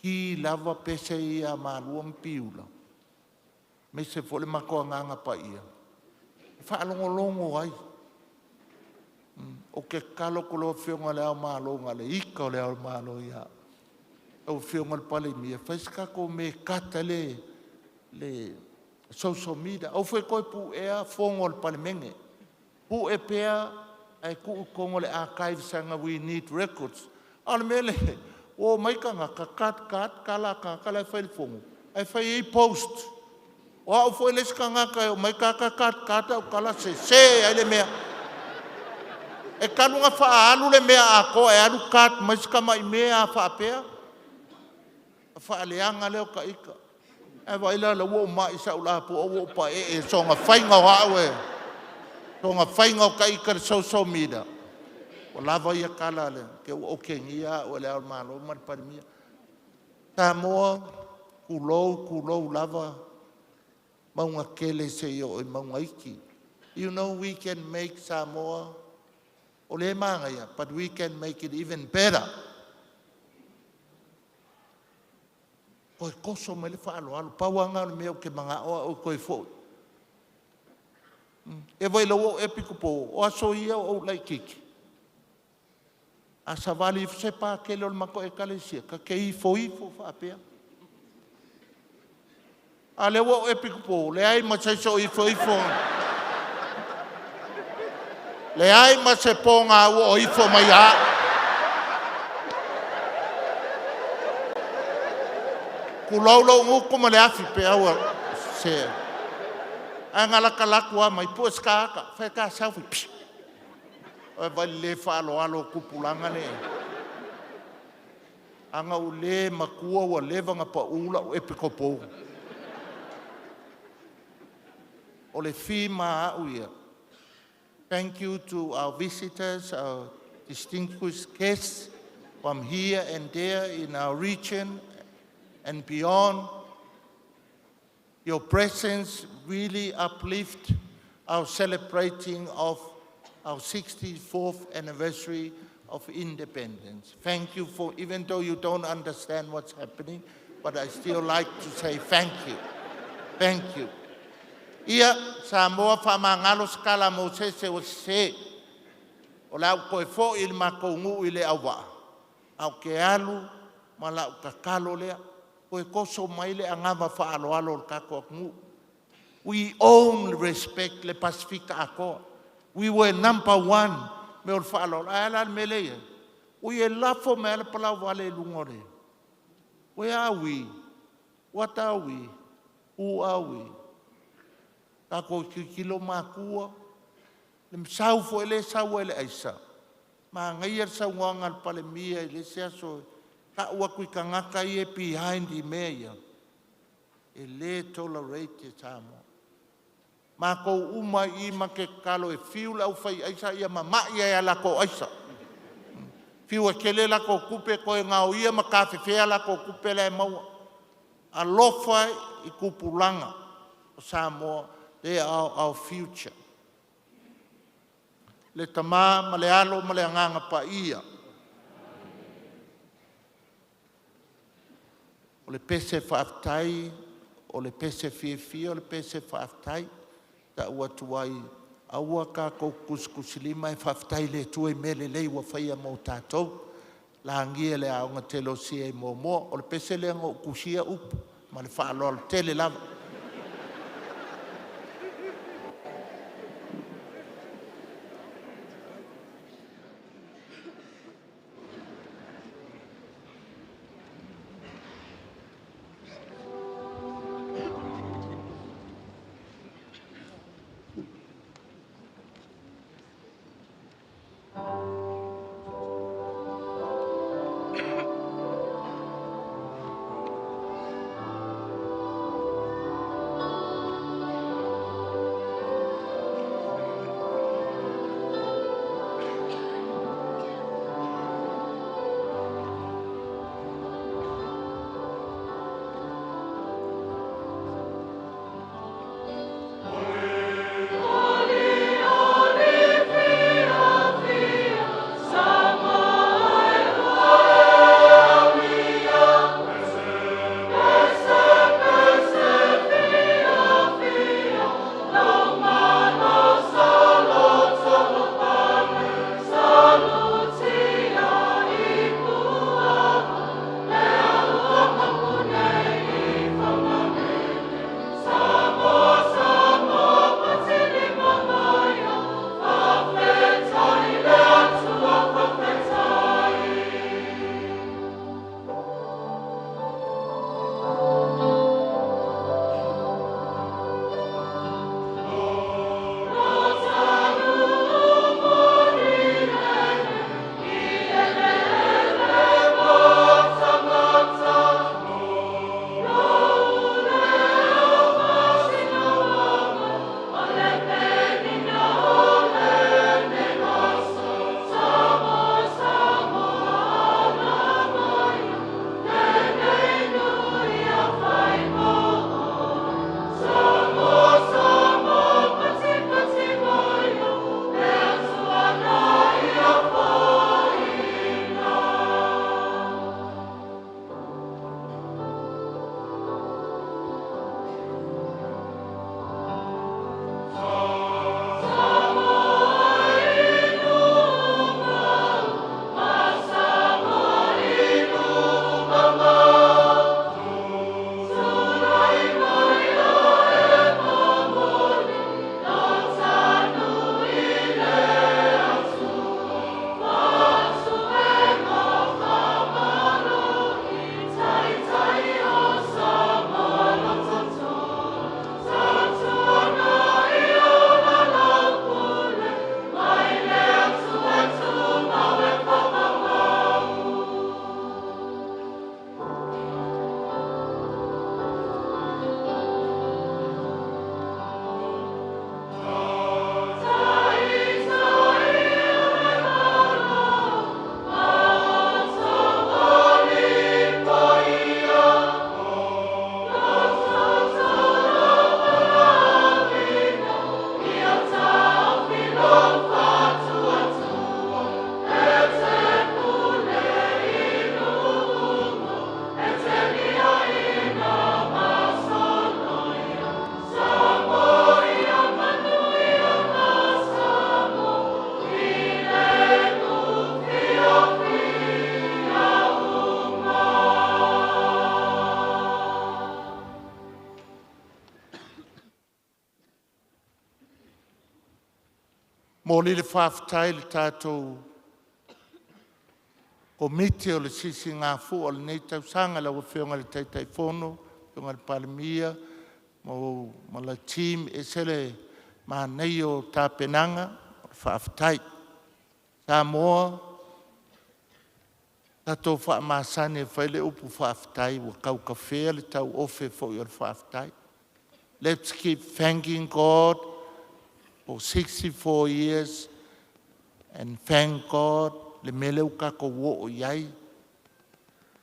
ki lava pese ia malua mpiula. Me se fole mako nganga pa ia. Fa longo ai. O ke kalo kolo fionga le malo ngale ika le malo ia. O fionga le pale mia faska ko me kata le social media. O foi ko pu ea fongo le pale menge. Pu e pea ai ku kongo le archive sanga we need records. Al mele o mai kanga ka kat kala fai fongo ai fai e post o foi les kanga ka mai ka kat o kala se ai le mea e kanunga fa alu le mea a ko e alu kat mai ska mai mea fa pea fa leanga le o ka ika e vai la o mai sa ula po o pa e songa fai nga wa songa fai nga ka ika social media. O lava ia kala le, ke o kengia o le al malo mar par mia. Samoa kulou lava, maunga kele se o maunga iki. You know we can make Samoa ole mangaya, but we can make it even better. Koe koso mai le whaaloalo, pauanga le mea o ke mga oa o koe fo. E vai lau o epiku po, o aso ia o lai kiki. A sa vali se pa kele o mako e kalesia, ka ke ifo whaapea. A le o epiku po, le ai ma se so ifo. Le ai ma se ponga o ifo mai a. Kulaulau nguku ma le afi pe awa se. A ngalakalaku mai puas kaka, whai ka saufi pi. O vai le whaaloalo kupulanga le. Anga u le makua wa levanga pa ula o epiko pou. O le fima au ia. Thank you to our visitors, our distinguished guests from here and there in our region and beyond. Your presence really uplift our celebrating of our 64th anniversary of independence. Thank you for, even though you don't understand what's happening, but I still like to say thank you. Thank you. Ia Samoa whamangalo skala mo se o se. O lau koe fo il makongu i le awa. Au ke alu, ma lau kakalo lea. Koe koso mai le angava whaaloalo kako ngu. We own respect le Pasifika ako. We were #1 me o whaaloalo. Aela me leia. We e lafo me ala pala wale lungore. Where are we? What are we? Who are we? Kako kilo makua, le msau fo ele sau ele aisa. Ma ngai sa ngongal pale mia ele sia so ka ua kui kangaka ie behind the mayor. Ele tolerate tamo. Ma ko uma I ma ke kalo e fiu lau fai aisa ia mama ia la ko aisa. Fiu kele la ko kupe ko ngau ia ma ka fe la ko kupe le mau. A lofa I kupulanga Samoa. They are our future. Le tama malealo maleanganga pa ia. O le pese whaaftai, o le pese fia, o le pese whaaftai, ta ua tuai, aua ka kou kuskusilima e whaaftai le tue mele lei wa whaia mo tātou, la angia le aonga telo sia I momo, o le pese le anga kusia upu, ma le whaaloa tele lava. fōli le whaafatai le tātou komite o le sisi ngā fu o le nei tausanga la whiwhionga le taitai whono, whiwhionga le palemia, ma la team e sele ma nei o tāpenanga, whaafatai. Samoa, tātou whaamāsane whaile upu whaafatai, wa kau kawhea le tau ofe fo i o le whaafatai. Let's keep thanking God for 64 years and thank God le mele uka ko wo o iai.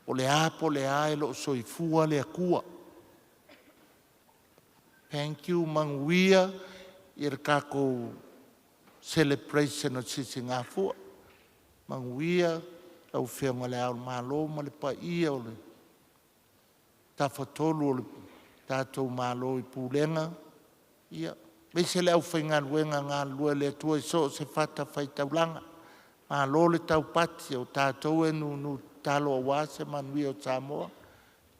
O le apo le ae lo soifua le akua. Thank you manguia i re kako celebration o sisi ngā fua. Manguia lau whionga le au malo ma le pa ia o le tawhatolu o le tātou malo i pūlenga. Ia. Meise le au whainga luenga ngā lua le atua i so se whata whaitaulanga. Malo le tau pati o tātou e nu talo a wase manui o Samoa.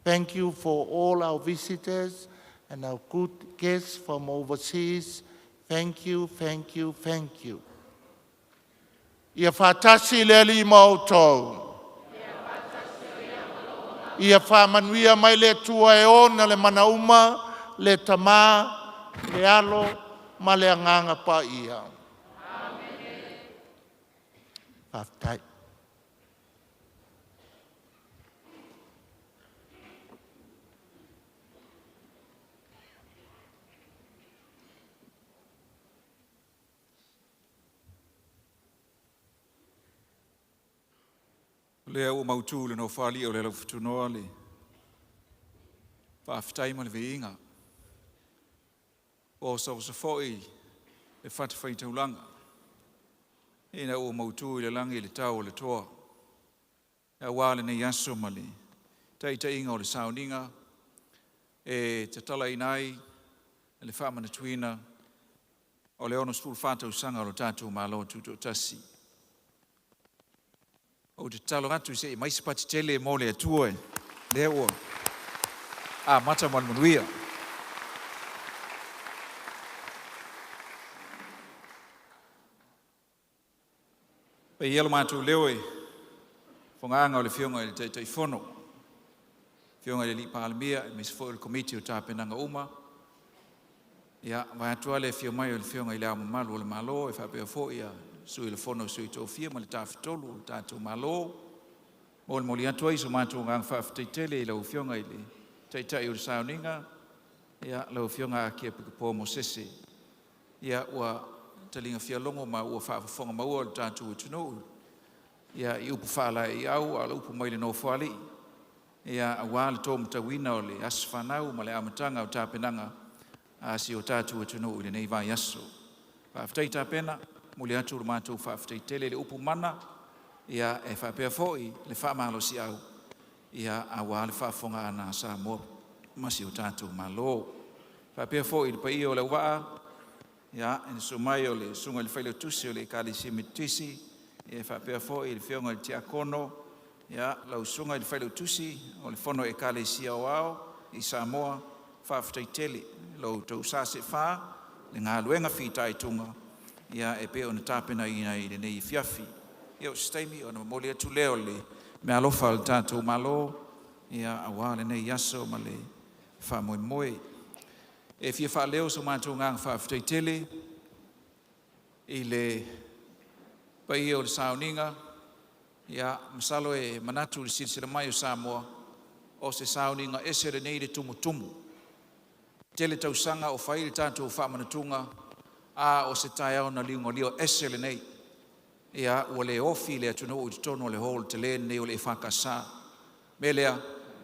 Thank you for all our visitors and our good guests from overseas. Thank you, thank you, thank you. Ia whātasi le li mautou. Ia whāmanuia mai le tua e ona le manauma, le tamā, le alo, ma le anganga pa ia. Whaafatai. Lea ua mautu le no whali o le lau whatunoa le whaafatai ma le veinga. O sa foi le whatawhaitaulanga. Ina ua mautu le langi le tau o le toa. Ia wale nei aso ma le taitainga o le Sauniga. E te tala inai le whamana tuina o le ono spul whātausanga o lo tātou malo Tuto'atasi. O te talo atu se mai sepati tele mo le atua le ua. Mata manuia. Pei ielo mātou leo e whonganga o le whionga i te whono. Whionga i le li palemia, me se fo le komiti o tāpenanga uma. Ia, vai atua le whio mai o le whionga i le ama malu o le malo, e whapea fo ia sui le whono sui tō whia, ma le tāwhitolu o tātou malo. Mo le moli atua iso mātou ngang whawhitaitele i lau whionga i le taitai o le Sauniga. Ia, lau whionga a kia pikupo mo sese. Ia, ua talinga fia longo ma ua whaafafonga maua le tātou tunu. Ia i upu whaala i au, ala upu mai le no whali. Ia awa le tō mtawina o le asu whanau ma le amatanga o tāpenanga a si o tātou tunu i le nei vai aso. Whaafatai tāpena, muli atu le mātou whaafatai tele le upu mana. Ia e whapea foi le whaamalo si au. Ia awa le whaafonga ana Samoa masi o tātou malo. Whapea foi le pai o le waa. Ia, en so mai o le sunga le whaile tusi o le kali si mitisi. Ia whapea foi le whionga le tia kono. Ia, lau sunga le whaile tusi o le whono e kali si au au i Samoa. Whaafatai tele, lau tau sase wha, le ngā luenga whitai tunga. Ia e pe o na tāpena ina i le nei fiafi. Ia o staimi o na moli atu leo le me alofa le tātou malo. Ia awa le nei yaso ma le wha moe moe. E fia wha leo so mātou ngang whaafatai tele. I le pai o le Sauniga. Ia masalo e manatu le sirisira mai o Samoa. O se Sauniga e se le nei le tumu. Tele tausanga o whai le tātou whamanatunga. O se tai au na liungo lio ese le nei. Ia ua le ofi le atunu o te tono le hol te le nei o le whakasa. Melea,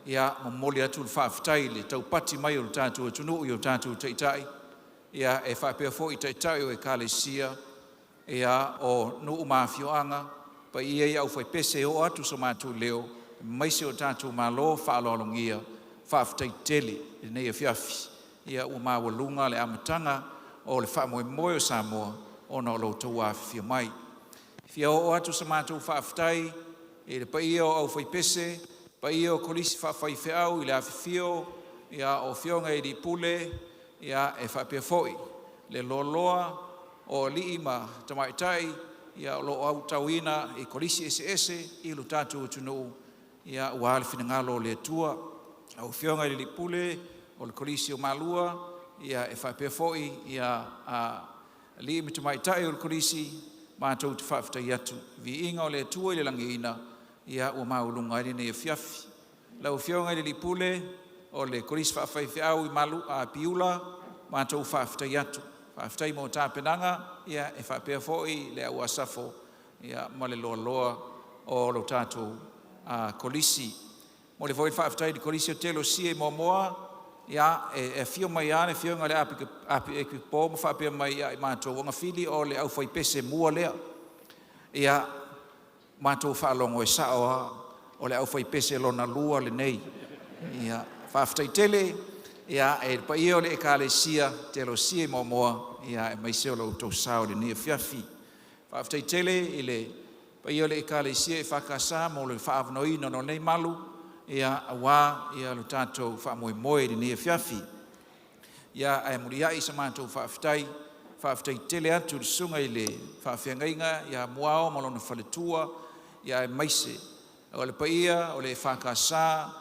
ia mamoli atu le whaafatai le taupati mai o le tātou atunu i o tātou teitai. Ia e whapea fo i teitai o e kālesia. Ia o nuu mawhioanga. Pa ia au whai pese o atu so mātou leo. Maise o tātou malo whaalolongia. Whaafatai tele le nei a fiafi. Ia ua mawalunga le amatanga. O le whamoe moe o Samoa, o na o lo tau a whia mai. Whia o atu sa mātou whaafatai, e le pai o au whaipese, pai o kolisi whaafai whiau, i le awhiwhio, ia o whionga i di pule, ia e whapea foi. Le loloa, o li ma tamaitai ia lo au tauina I kolisi ese I lo tatu tunu ia ua le finangalo le tua au fionga I li pule o le kolisi o malua ia e whapea foi ia li ma tamaitai o le kolisi mātou te whaftai atu vi inga o le tua I le langiina ia ua maulunga I ne fiafi lau fionga I li pule o le kolisi whawhai whiau I malu a piula mātou whaftai atu whaftai mo tāpenanga ia e whapea foi le au asafo ia ma le loa loa o lo tātou kolisi mo le foi whaftai di kolisi o telo sie mo moa ia e fio mai ane fionga le api e po mo whapea mai ia I mātou wanga fili o le au whai pese mua lea ia mātou whaalongo e saoa o le au whai pese lona lua le nei ia whaftai tele ia e pa ia o le ekalesia telo sie mo moa ia e mai seo lo tau sao le nia fiafi whaftai tele I le pa ia o le ekalesia e whakasa mo le whaavnoi no nei malu ia awa ia lo tātou whaamoe moe le nia fiafi ia e muri ai sa mātou whaftai tele atu le sunga I le whawhiangainga ia muao malona whaletua ia e maise o le pa ia o le whakasa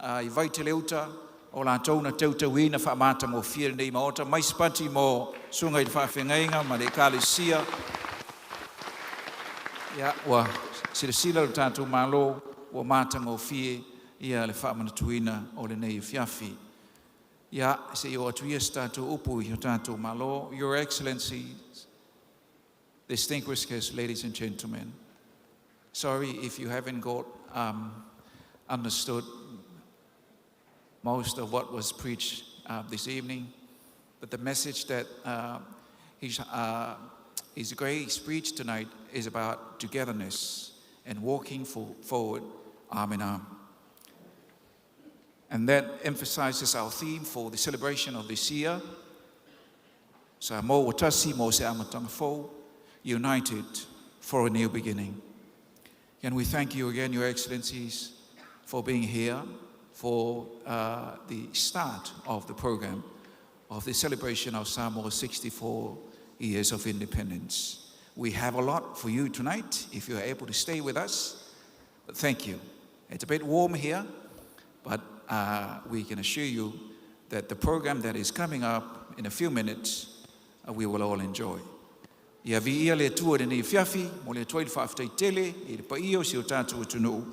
I vai te leuta o la tauna tautauina whaamata mo whia nei maota mai spati mo sunga I le whawhengainga ma le ekalesia ia ua sila lo tātou malo ua mata mo whia ia le whaamanatuina o le nei fiafi ia se I o atuia sa tātou upu I o tātou malo Your Excellencies, distinguished guests, ladies and gentlemen, sorry if you haven't got understood most of what was preached this evening, but the message that His Grace preached tonight is about togetherness and walking forward arm in arm. And that emphasizes our theme for the celebration of this year, Samoa Tasi mo se amatanga fo, united for a new beginning. And we thank you again, Your Excellencies, for being here for the start of the program of the celebration of Samoa's 64 years of independence. We have a lot for you tonight, if you're able to stay with us. But thank you. It's a bit warm here, but we can assure you that the program that is coming up in a few minutes, we will all enjoy. Ia vi ia le tua de ni fiafi, mo le toil whaftai tele, I le paio si o tātou tunu,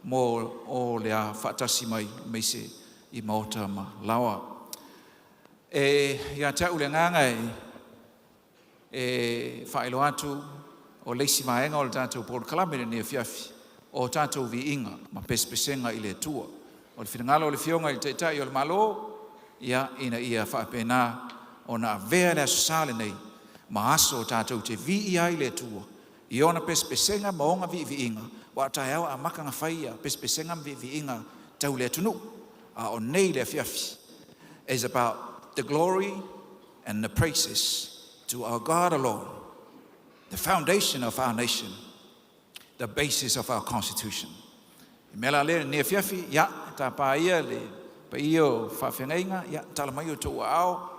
mo o le a whaatasi mai meise I maota ma lawa. Ia tau le ngangai, whaelo atu o leisi maenga o le tātou Port Kalamere ni fiafi, o tātou vi inga, ma pespesenga I le tua. O le whingalo o le fionga I te tai o le malo, ia ina ia whaapena o na vea le asosale nei, ma aso tātou te vi I ai le tua. I ona pespesenga maonga vi inga, wa tai au a makanga whaia, pespesenga vi inga tau le tunu, a o nei le fiafi, is about the glory and the praises to our God alone, the foundation of our nation, the basis of our constitution. I mela le ne fiafi, ya, ta pa ia le, pa io whawhengainga, ya, tala mai o tō ao,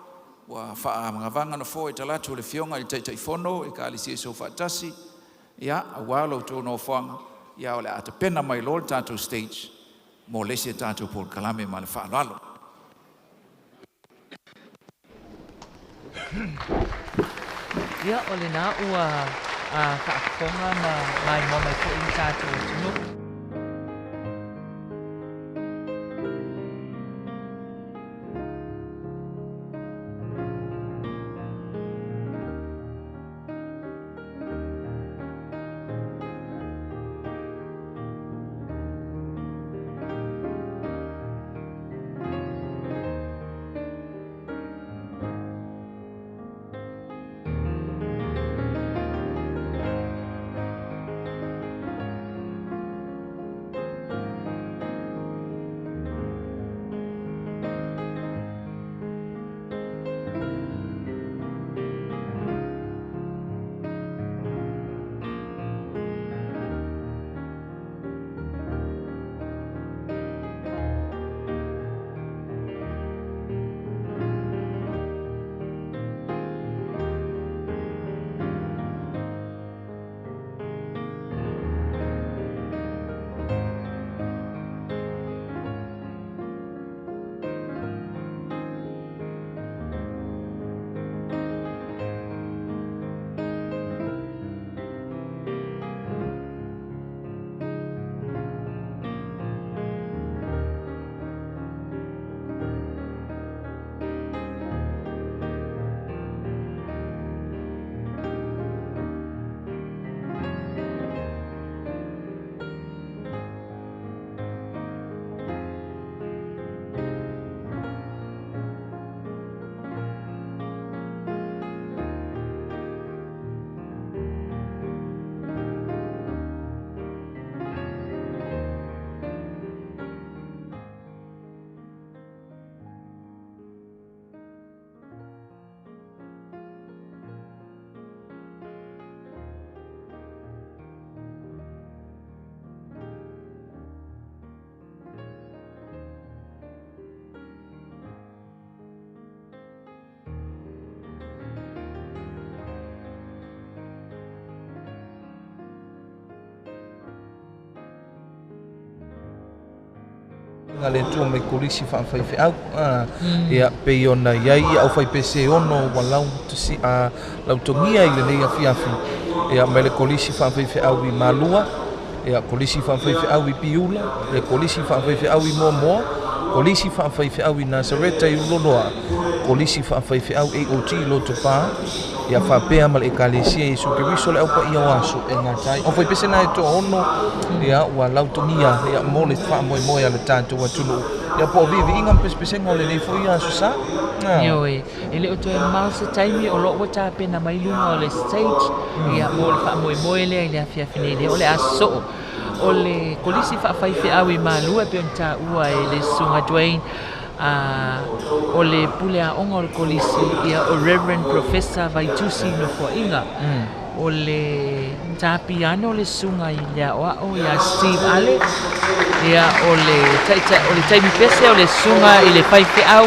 wa whaamangavanga na fo e talatu le fionga I taifono, e ka alisi e so whaatasi, ia, a walo tō no whanga, ia o le atapena mai lor tātou stage, mo lese tātou Port Kalame ma le whaalalo. Ia o le nā ua whaakonga ma mai moma ko I tātou tunu. nga le tua mai kolisi whaafaife au. Ia pei ona iai au whai pese ono wa lau tusi a lau tongia i le nei a fiafi. Ia mai le kolisi whaafaife au i malua. Ia kolisi whaafaife au i piula. Le kolisi whaafaife au i momoa. Kolisi whaafaife au i Nazareta i uloloa. Kolisi whaafaife au e o ti loto pā. Ia whapea ma le ekalesia i su kiriso le aupa ia waso e ngā tai. O whai pese na e to ono. Ia ua lau tongia. Ia mo le wha moe moe a le tātou atunu. Ia po vivi inga pese ngau le nei fo ia su sa. Ioi, ele o toi mau se taimi o loo ta pena mai lunga o le stage. Ia mo le wha moe moe le ai le awhiawhine le o le aso. O le kolisi whaafaife au i malua pe on ta ua e le sunga Dwayne. O le pule a onga o le kolisi ia o Reverend Professor Vaitusi no fo inga. O le tapiano le sunga i le o ia Steve Ale. Ia o le taimi pese o le sunga i le whaife au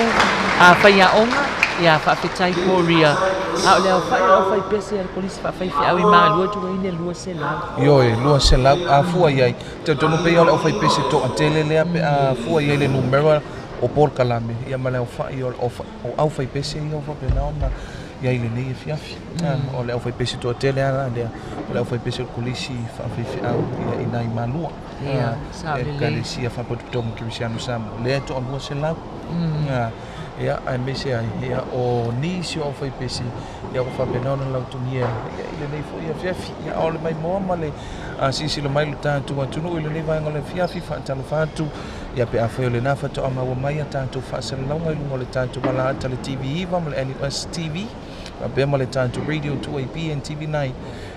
a whaia onga ia whaafetai Korea. A o le au whai pese a le kolisi whaafaife au i maa lua tua ine lua se lau. Ioe, lua se lau a fua iai. Te tonu pei o le au whai pese to a tele lea pe a fua iai le numero o por kalame. Ia ma le au whai o au whai pese i au whape naona. Ia ile nei e fiafi. O le au whai pese to a tele ana lea. O le au whai pese o kolisi whaafaife au ia ina i malua. Ia, sa le le. E kalesia whapotutomu kirisiano samu. Lea to a lua se lau. Ia, ai mese ai, ia o nisi o whai pesi, ia o whapenona lau tungia, ia ile nei fo ia fiafi, ia o le mai moa ma le sisi le mai lu tātu atunu, ile nei vanga le fiafi, whaatalo whātu, ia pe a whai o le na whato ama wa mai a tātu whaasara lau ngai lungo le tātu wala ata le TV iwa, ma le NUS TV, a pe ma le tātu Radio 2AP and TV9,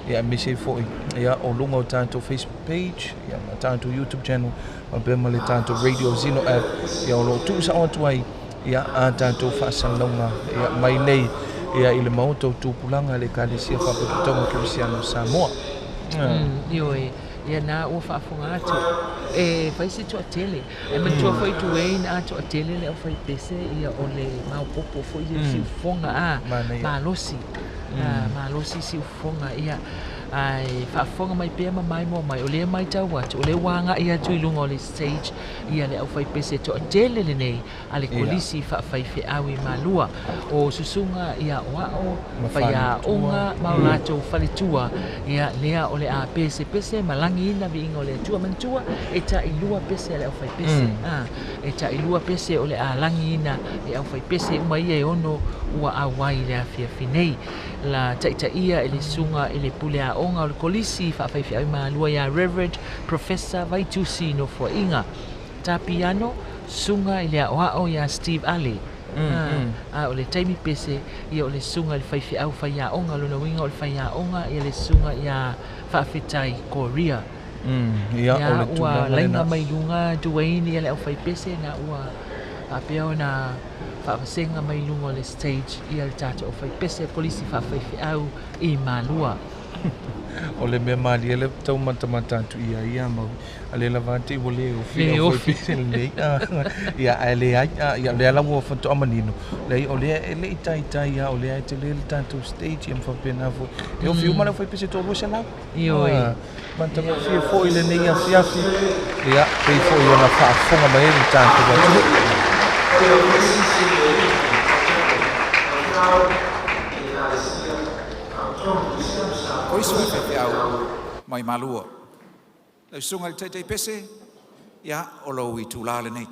ia mese fo ia o lungo o tātu Facebook page, ia ma tātu YouTube channel, a pe ma le tātu Radio Zino app, ia o lo tu sa o tuai, ia a tātou whaasalonga ia mai nei ia i le mautou tūpulanga le kalesia whapaputonga kirisiano Samoa. Ioi, ia nā ua whaafonga atu. E whaisi tua tele. E matua whai tuei nā tua tele le au whai pese ia o le maupopo whai si ufonga a malosi. Malosi si ufonga ia ai whaafonga mai pēr mai mo mai o le mai tau atu. O le wanga ia tui lunga o le stage ia le au whai pese tua tele le nei a le kolisi whaafaife au i malua. O susunga ia oao whai a onga maulato whaletua ia lea o le a pese pese malangi ina vi inga o le tua mantua e ta ilua pese le au whai pese. E ta ilua pese o le a langi ina e au whai pese uma ia e ono ua awai le a fiafinei. La taita ia ele sunga ele pule a onga o le kolisi whaafaife au i malua ia Reverend Professor Vaitusi no fo inga. Ta piano sunga ile a oao ia Steve Ale. O le taimi pese ia o le sunga le whaife au whaia onga luna winga o le whaia onga ia le sunga ia whaafetai Korea. Ia o le ua lainga mai lunga Dwayne ia le au whai pese na ua apea o na whaafasenga mai lunga o le stage ia le tata o whai pese polisi whaafaife au i malua. O le mea mali ele tau matamata atu ia mau ale lavante o le ofi o pese nei ia ale ai ia le ala wo fanto amanino le o le ele itai ia o le te le tanto stage em fa pena fo e o filma le foi pese to lo sala io manta mo fi fo ile nei a fiafi ia pei fo ia na fa fonga mai le tanto O iso e whewhi au mai malua. Lau sunga i teitei pese, ia o lau i tūlale nei.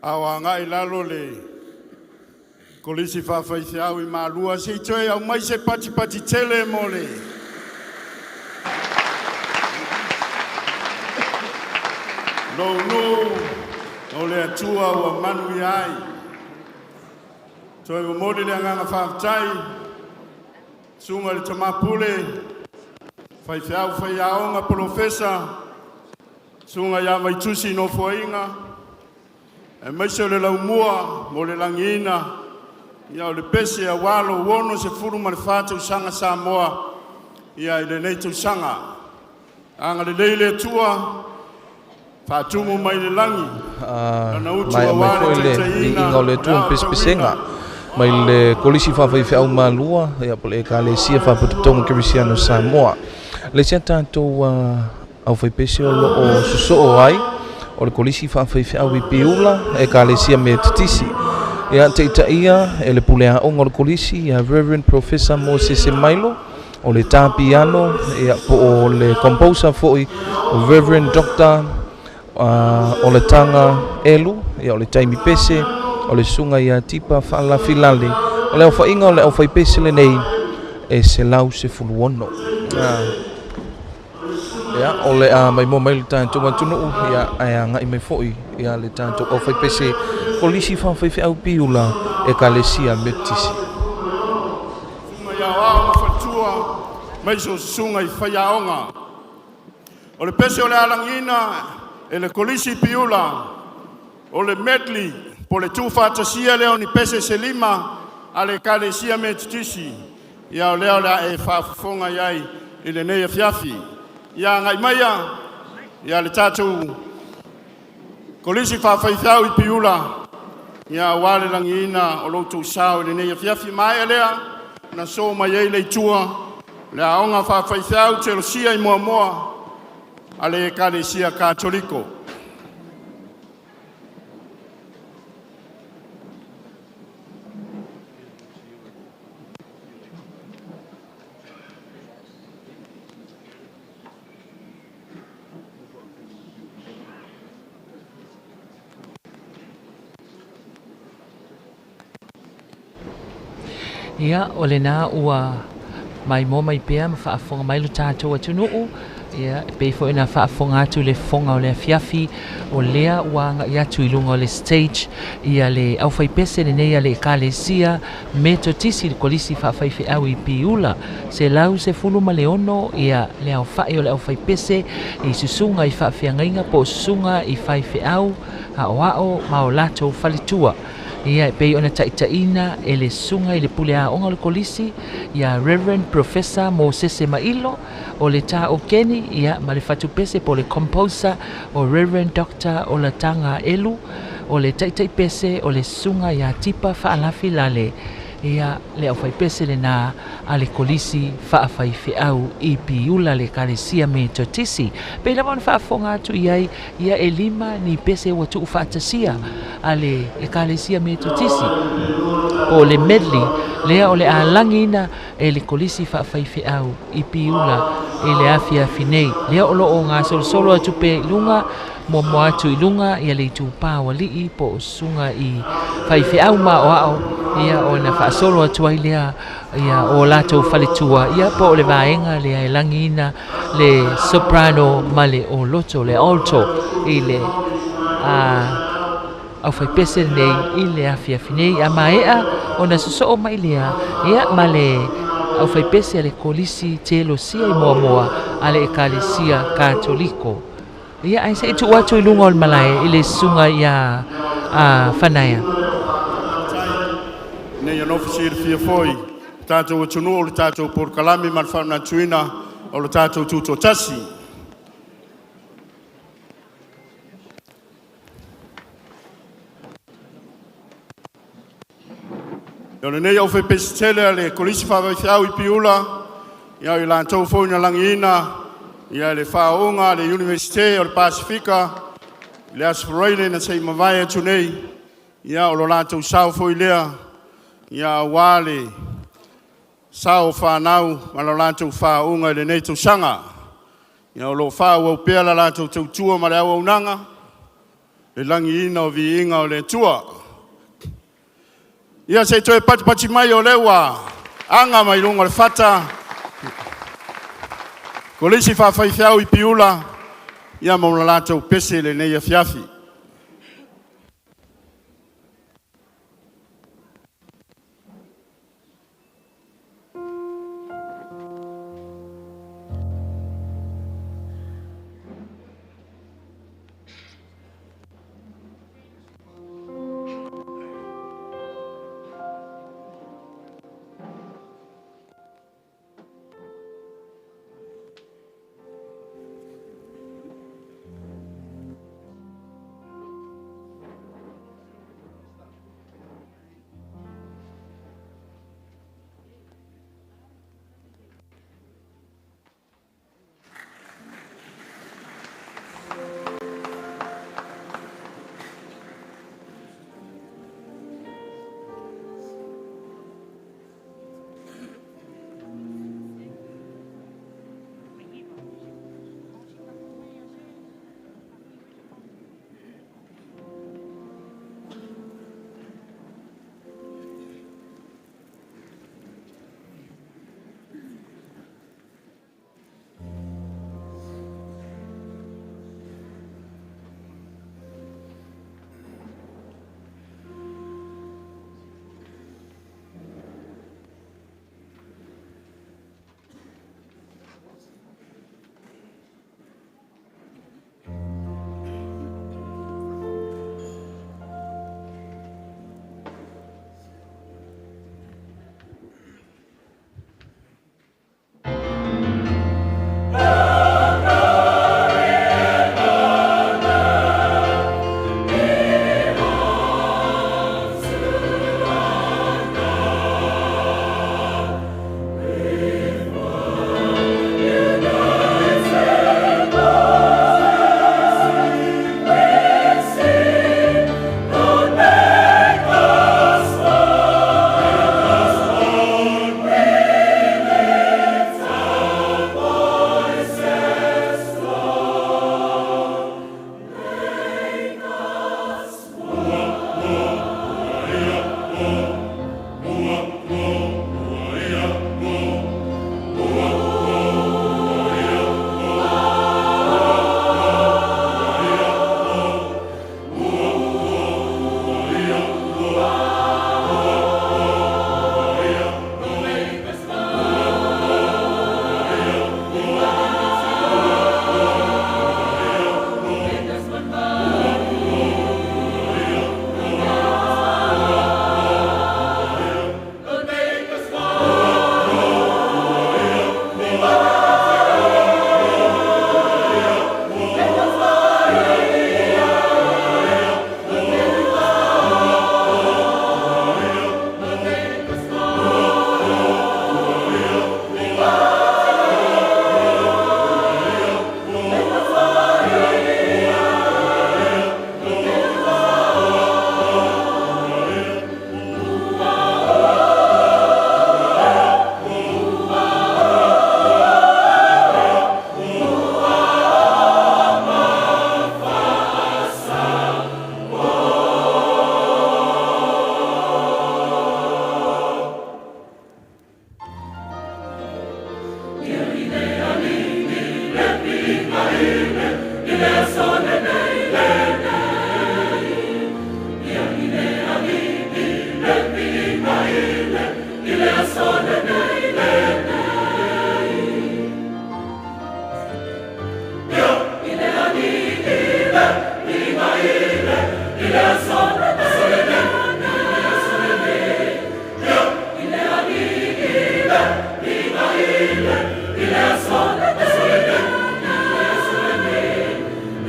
Awa ngai lalo le kolisi fafaisi au I malua se toe au mai se pati pati tele mole. No le atua wa manu ai. Toe mole le nganga faftai. Sunga le tamapule. Faisi au fai aonga profesa. Sunga ya mai tusi no foinga. E maise le laumua mo le langina ia o le pese a walo wono se furu ma le fata usanga Samoa ia I le nei usanga anga le leile tua fatumu mai le langi mai foi le ni inga o le tuam pespesenga mai le kolisi whawhai au malua ia po le ka le sia whapututonga Kirisiano Samoa le sia tātou au whaipese o o suso o ai o le kolisi whawhai au I piula e ka le sia me titisi ia te itaia e le pulea o le kolisi ia Reverend Professor Moses Mailo o le tapiano ia po o le composer foi o Reverend Dr. O le tanga elu ia o le taimi pese o le sunga ia tipa fala filale o le ofa inga o le ofa pese le nei e se lau se fuluono ia o le mai mo mai tanto tunu ia ai nga I mai foi ia le tanto ofa pese polisi fa fa au piula e kalesia metisi sunga ia wa fatua mai so sunga I faiaonga o le pese o le alangina e le kolisi piula o le medley po le tuto'atasi leo ni pese se lima ale kalesia metisi ia o leo la e whaafonga iai I le nei fiafi ia ngai maia ia le tātou kolisi whawhaithau I piula ia wale langina o loutou sao I le nei fiafi mai lea na so mai ei le tua le aonga whawhaithau te losia I moa moa ale kalesia katoliko. Ia, o le nā ua mai mō mai pēa ma whaafonga mai lo tātou atunuu. Ia, pei fo ina whaafonga atu le fonga o le fiafi o lea wanga I atu I lunga o le stage. Ia le awhai pese le nei le kalesia me totisi le kolisi whaafaife au I piula. Se lau se fulu ma le ono ia le awhai o le awhai pese I susunga I whaafiangainga po susunga I whaife au ha o ao ma o lato whalitua. Ia pei ona taitaina e le sunga I le pulea onga le kolisi ia Reverend Professor Moses Mailo o le tā o Keni ia ma le fatu pese po le composer o Reverend Dr. o la tanga elu o le taitai pese o le sunga ia tipa whaalafi lale ia le au fai pese le nā a le kolisi whaafai au I piula le kalesia me totisi. Pei la wana whaafonga atu iai ia e lima ni pese wa tuu whaatasia a le kalesia me totisi. O le medley lea o le alangina e le kolisi whaafai au I piula e le afia finei. Lea o loo ngā solo atu pe lunga mo atu I lunga ia le tūpā wa lii po sunga I whaife au ma o ao ia o na whaasolo atu ai lea ia o lato whalitua ia po le vaenga lea e langina le soprano ma le o loto le alto I le au whai pese nei I le afia finei a maea o na suso mai lea ia ma le au whai pese le kolisi te losia I moa moa ale e kalesia katoliko. Ia ai se tu watu I lunga o malai I le sunga ia whanaia. Nei an ofisir fia foi, tātou atunu o le tātou por kalami man whauna tuina o le tātou tuto'atasi. Ia le nei au whai pesi tele le kolisi whawaiwhau I piula, ia I lātou foi na langina, ia le whaonga le Universite o le Pasifika, le asfaraile na sei mawai atu nei, ia o lo lātou sao foi lea, ia wale sao whanau ma lo lātou whaonga le nei tau sanga, ia o lo whao au pēr la lātou tau tua ma le au au nanga, le langi ina o vi inga o le tua. Ia se toe pati mai o lewa, anga mai lunga le fata, kolisi whawhaiwhau I piula, ia mauna lātou pese le nei a fiafi.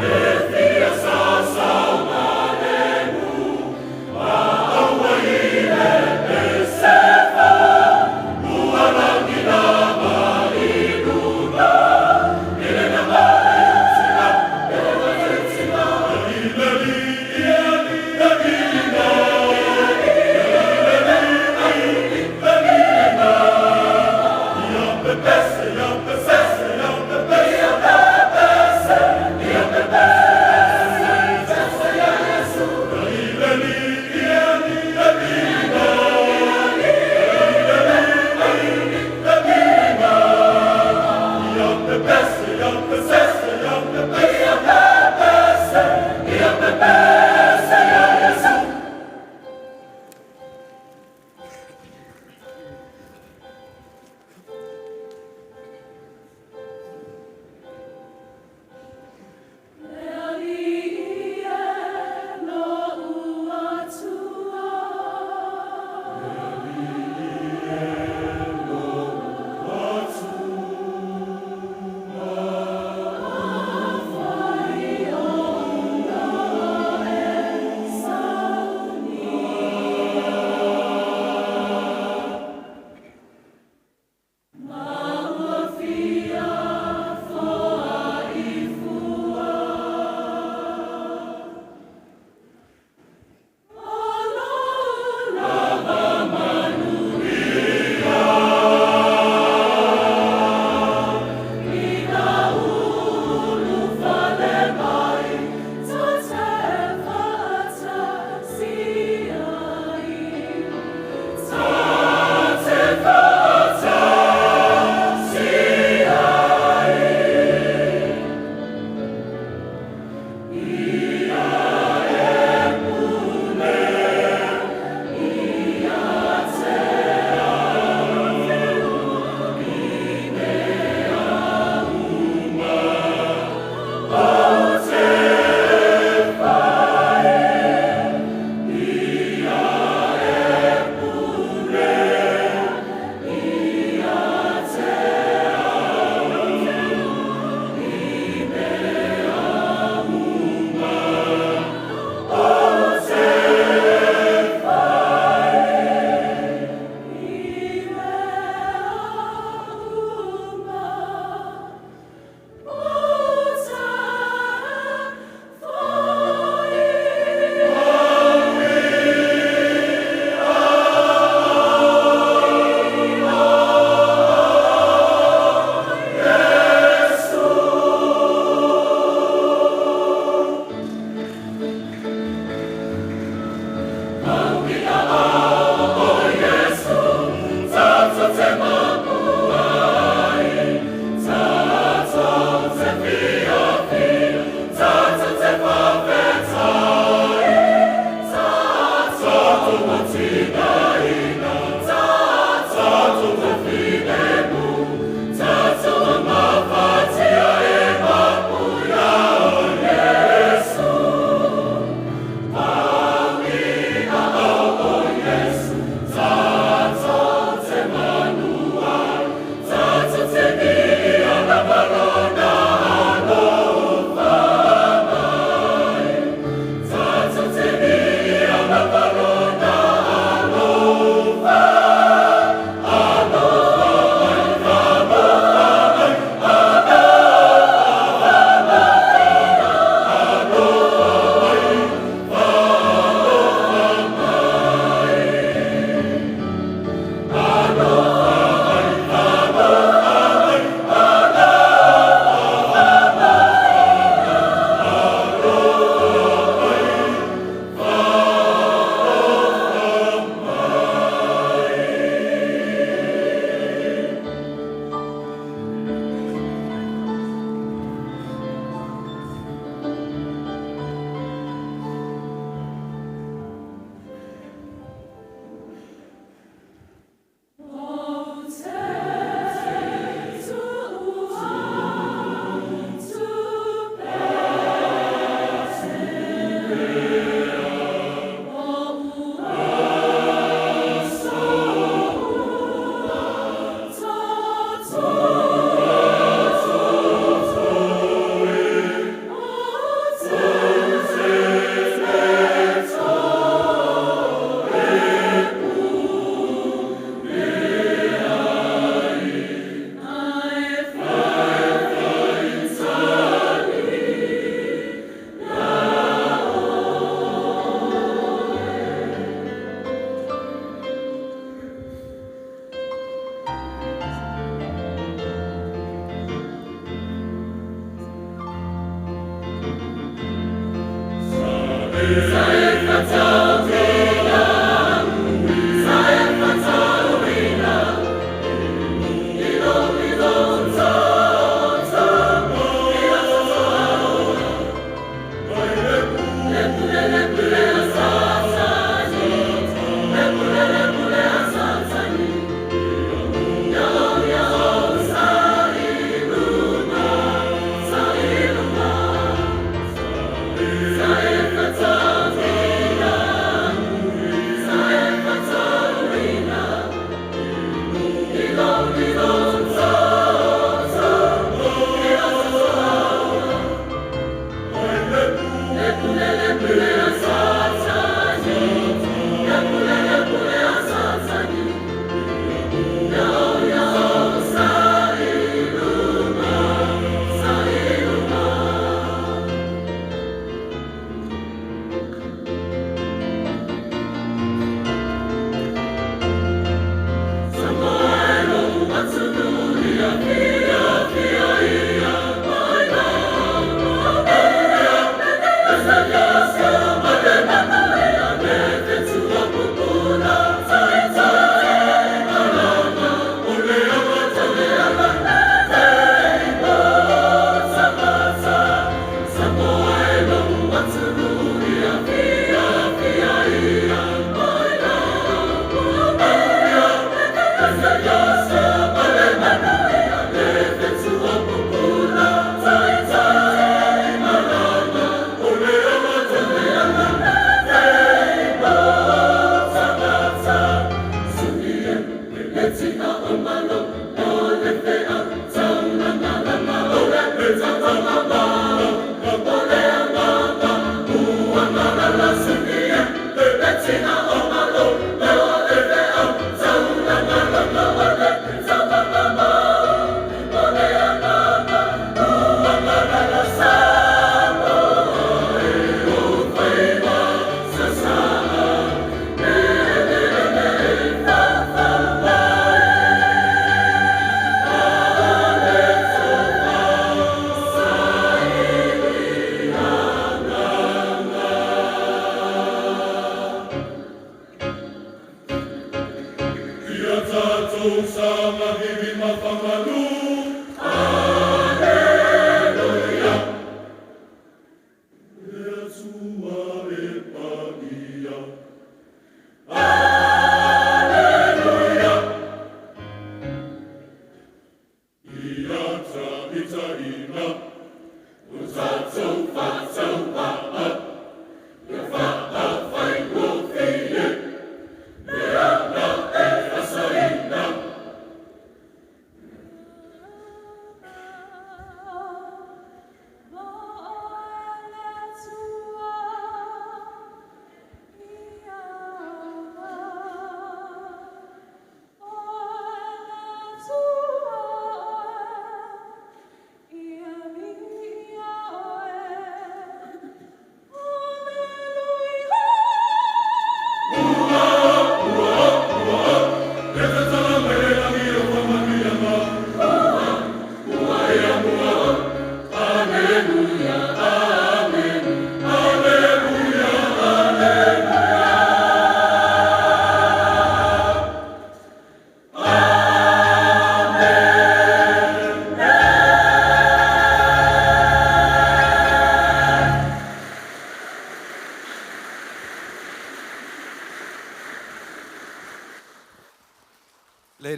Ile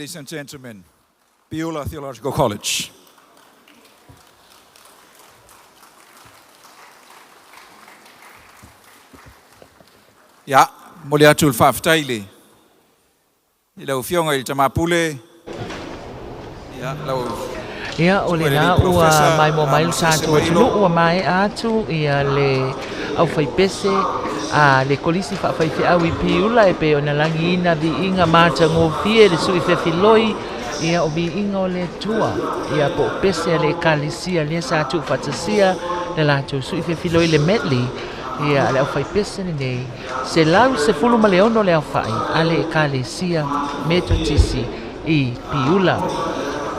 Ladies and gentlemen, Beulah Theological College. Ja, mole atul whaftaile. I lau fionga I tamapule. Ja, lau... Ia o le nā ua mai mo mai tātou atunu ua mai atu ia le au whaipese a le kolisi whawhaiwhi au I Piula e pe o na langi ina vi inga māta ngōwhie le sui whewhiloi ia o vi inga o le tua ia po pese le kalisia le sa tu whatasia le lātou sui whewhiloi le medley ia le au whaipese nei se lau se fulu ma leono le au whai a le kalisia metotisi I Piula.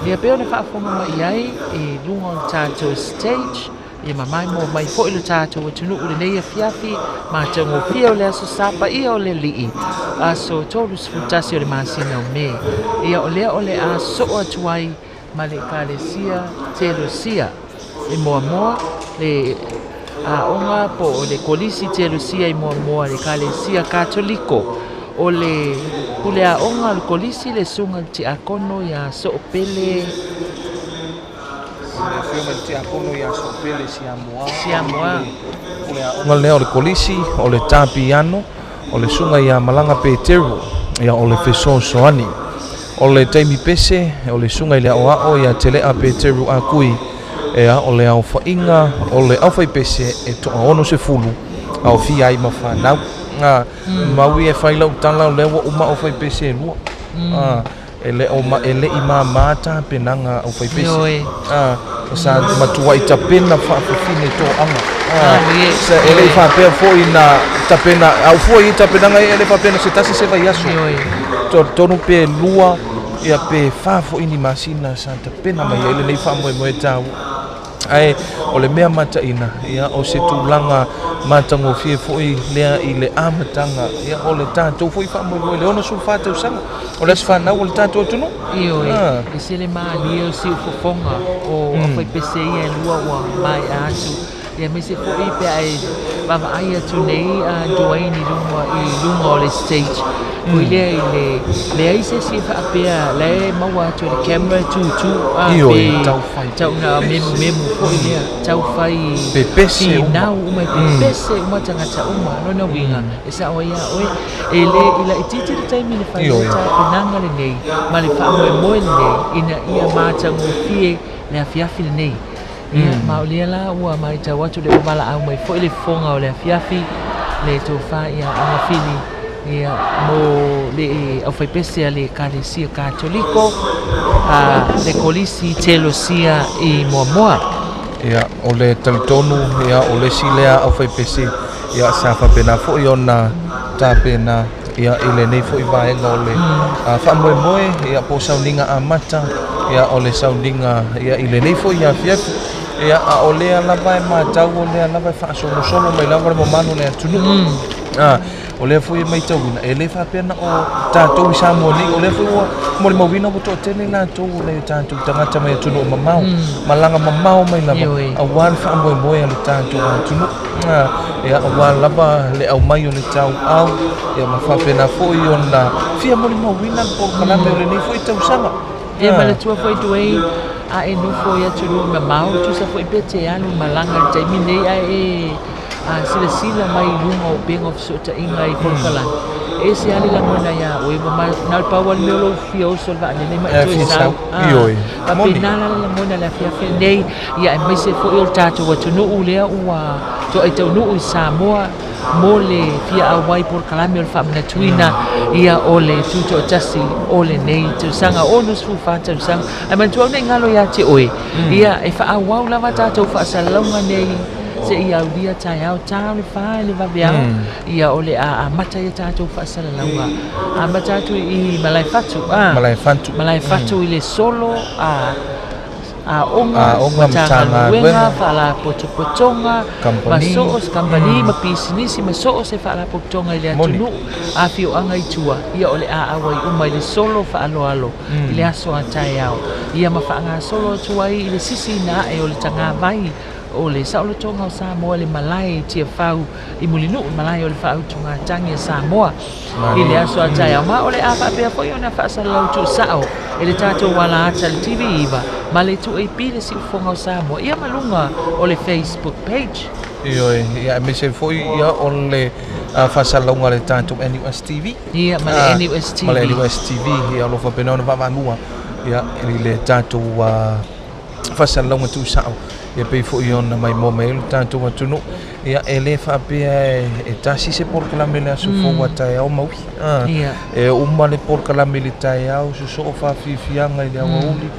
Ia peo ne whaafonga mai ai e lunga o tātou stage ia mamai mo mai fo ilo tātou atunu ule nei a fiafi ma tango pia o le aso sapa ia o le lii aso tolu sfutasi o le masina o me ia o le aso o atuai ma le kalesia telosia e moa le a onga po o le kolisi telosia I moa le kalesia katoliko o le kulea onga le kolisi le sunga ti akono ya so pele le fioma ti akono ya so pele Samoa kulea onga le o le kolisi o le tapiano o le sunga ya malanga peteru ya o le fesosoani o le taimi pese o le sunga ile o ya tele a peteru a kui ea o le au fainga o le au fai pese e to ono se fulu au fi ai mafana maui e whailau tala o lewa uma o whai pese lua ele I mamata penanga o whai pese sa matua I tapena whaafifine to anga sa ele I whaapea fōi na tapena au fōi I tapenanga ele whaapena se tasi se vai aso tonu pe lua ia pe whaafo ini masina sa tapena mai ele nei whaamoe tau ai o le mea mata ina ia o se tūlanga matango fie foi lea I le amatanga ia o le tātou foi whamoe le ono su whātou sanga o le whanau o le tātou atunu e se le maa lia o si ufofonga o whai pese ia lua ua mai atu ia me se foi pe ai baba ai atu nei a Dwayne I lunga o le stage o le ai se si whaapea le maua atu le camera tu tau na memu foi lea tau whai pe pese nau umai pe pese uma tangata uma rona winga e sa o ia oe e le ila I titi le taimi le whai penanga le nei ma le whaamoe le nei ina ia mātango fie le afiafi le nei ia maulia la ua mai tau atu le umala au mai fo le fonga o le afiafi le tofa ia angafili ia mo le au fai pese le kalesia katoliko le kolisi telosia I moa ia o le talitonu ia o le silea au fai pese ia sa whapena fo I ona tāpena ia I le nei fo I vaenga o le whamoe ia po Sauniga amata ia o le Sauniga ia I le nei fo I afiafi ia a o lea lava e mātau o lea lava e whaasono mai lava le momano le atunu o lea fo I mai tauina e le whapena o tātou I Samoa ni o lea fo mo le mawina o tōtele lātou o le tātou tangata mai atunu o mamau malanga mamau mai lava a wan whaamoe a le tātou atunu ia a wan lava le au mai o le tau au ia ma whapena fo I ona fia mo le mawina po kalame o le nei fo I tausanga e mala tua foi Dwayne a e no foi atunu me mau tu sa foi pete alu malanga taimi nei a sila mai lunga o benga of sota inga I kolkalan e se ali la mona ya o ma na pa wal melo fio so va nei mai tu sa a pinala la mona la fia nei ia mai se foi o tato atunu ulea ua to ai tau no I Samoa mole fia awai por kalami o famna tuina ia ole Tuto'atasi ole nei tu sanga onus fu fata sanga ai man tu nei ngalo ya te oe ia e fa awau lava tatou fa salonga nei se ia dia tai au tau le fa le va bia ia ole a mata ia tatou fa salonga a mata tu I malai fatu ile solo a onga matanga wenga fala potonga masoos company mapisinisi masoos e fala potonga ile atunu a fio anga itua ia ole a awai umai le solo fa alo ile aso atai au ia mafanga solo tuai ile sisi na e ole tanga vai o le saʻolotoga o Samoa le malai tia fau I mulinuu malai o le faautugatagi a Samoa I le aso a taeaoma o le a faapea foʻi ona faasalalau tuʻusaʻo e le tatou walaata le TV iva ma le tuʻaipi le siʻufoga o Samoa ia malunga o le Facebook page. Ioe, ia me se foi ia o le whasalonga le tātou NUS TV. Ia, ma le NUS TV. Ma le NUS TV, ia lo whapena ona wawangua. Ia, le tātou whasalonga tu sao. Ia pei foi ona mai mo me le tātou atunu. Ia, e le whapea e tasi se porkalame le aso fōua tae au maui. Ia. E uma le porkalame le tae au, so so o whawhiwhianga I le awa uli.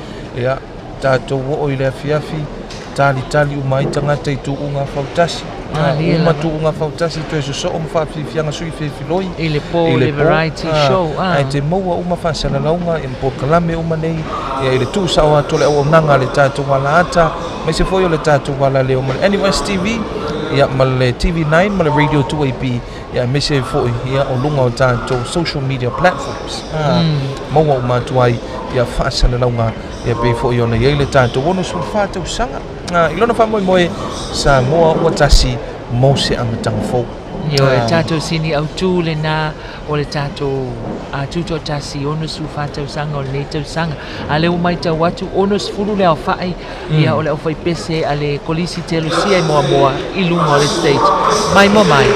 Ia, tātou o I le afiafi. Tali umai tangata I tuunga fautasi. Uma tuunga fautasi tu e so o mwhawhiwhianga sui whiwhiloi. I le po, le variety show. Ai te maua uma whasalalaunga I mpo kalame uma nei. Ia I le tu sawa tole au nanga le tātou wala ata. Mai se foi o le tātou wala leo ma le NUS TV. Ia ma le TV9 ma le Radio 2AP. Ia me se foi ia o lunga o tātou social media platforms. Maua uma tuai ia whasalalaunga. Ia pei foi ona ia le tātou ono sul whātou sanga. Ilona whamoe moe Samoa ua tasi mo se amatanga fau. Io e tātou sini au tū le nā o le tātou tuto'atasi ono su whātou sanga o le tau sanga. A leo mai tau watu ono sfuru le au whaai ia o le au whai pese a le kolisi te lusia I moa I lunga o le state. Mai mo mai.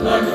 One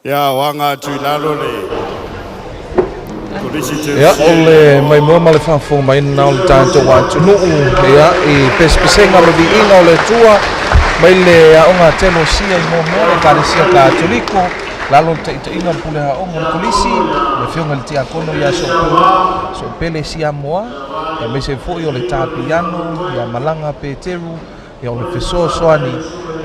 Ia wanga tui lalo le. Kulisi te Ia ole mai mua ma le whaafonga mai na o le tātou atu nuu ia i pespesenga le viinga o le tua mai le aonga telo sia i momo le kāresia kātoliko lalo te itainga pule haonga le kulisi le whiunga le tia kono ia so pele sia moa ia mese fui o le tāpiano ia malanga Peteru ia o le fesoasoani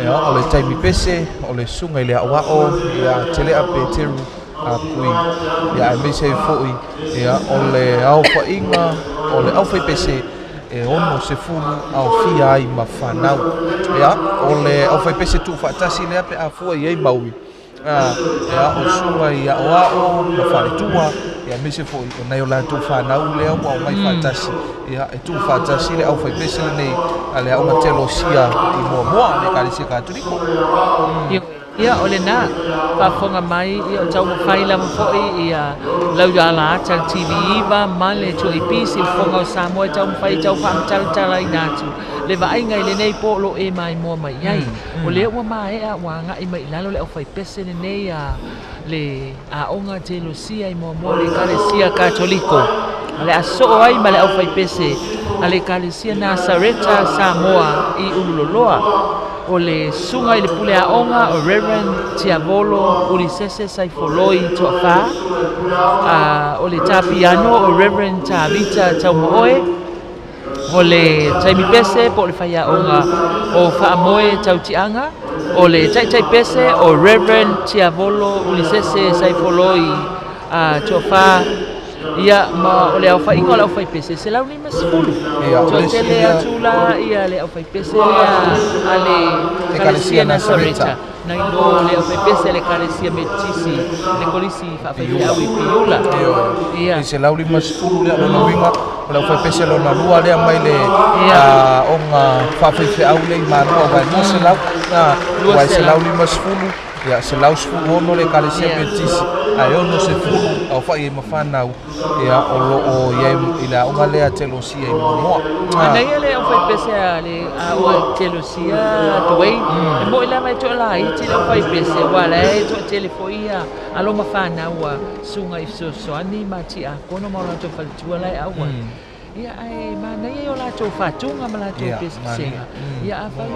ia o le taimi pese o le sunga i le awao ia telea Peteru a kui ia e mese foi ia o le auwhainga o le auwhaipese e ono se fulu au fia ai ma whanau ia o le auwhaipese tu whaatasi lea pe a fua i ei maui ia o sunga ia o ao na wharetua ia mese foi o nei o la tu whanau lea o mai whaatasi ia e tu whaatasi le auwhaipese le nei a le aunga telo sia i mua moa le karese katuriko ia o le nā whafonga mai ia o tau mawhaila mawhoi ia lau ia la tal TV iwa ma le tu i pisi whonga o Samoa tau mawhai tau whaamtalatala i nātu le vainga i le nei polo e mai mua mai iai o le ua mai ea wanga i mai lalo le au whai pese le nei le aonga te lusia i mua le karesia katoliko le aso ai ma le au whai pese a le karesia Nasareta Samoa i ululoloa o le sunga i le pule aonga o Reverend Tiavolo Ulisese Saifoloi Tofa o le tapiano o Reverend Tavita Taumoe o le taimi pese po le whai aonga o Whaamoe Tautianga o le tai pese o Reverend Tiavolo Ulisese Saifoloi Tofa ia ma o le au whainga o le au whai pese se lau ni masifulu to tele atula ia le au whai pese a le karesia Nasareta na ino le au whai pese le karesia metisi le kolisi whawhai au i piula ia se lau ni masifulu lea lona winga o le au whai pese lona lua lea mai le onga whawhai au le i marua wai mo se lau wai se lau ni masifulu ia se lau sifulu ono le karesia metisi ai ono se fulu au whai e mawhanau ia o loo i la unga lea telosia i moa ana ia le au whai pese a le ua telosia tuwei e mo ila mai toa la iti le au whai pese wala e toa telefoia alo mawhanau sunga i sosoani ma ti a kono maula to whalitua lai aua ia ai mana ia o la tau whatunga ma la tau pesenga ia a whai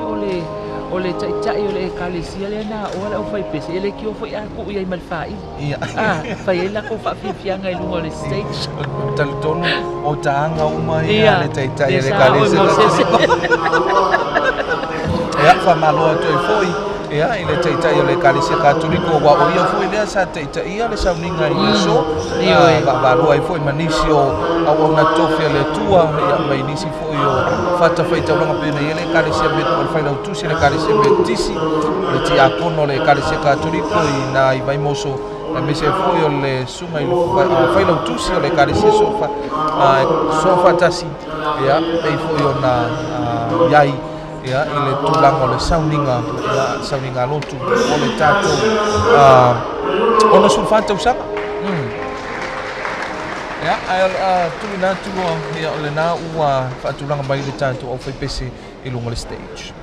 o le tai o le kalesia le na o le au whai pese ele ki o whai a ku ia i malwhai whai e la ko whawhiwhianga i lunga le stage talitono o taanga uma ia le tai le kalesia ia whamaloa toi foi ia i le tai o le kalesia katoliko wa o ia foi lea sa tai ia le Sauniga i le so valoa i foi manisi o au ona tofia le tua ia mai nisi foi o fata fai taulanga pena ia le kalesia met o fai lautusi le kalesia metisi le ti akono le kalesia katoliko i na i vai moso e mese foi o le sunga i fai lautusi o le kalesia sofa tasi ia e foi o na iai ia i le tūlanga o le Sauniga lotu o le tātou ona sulfata usanga ia ai tuli nātu ia o le nā ua whaatūlanga mai le tātou au whai pese i lunga le stage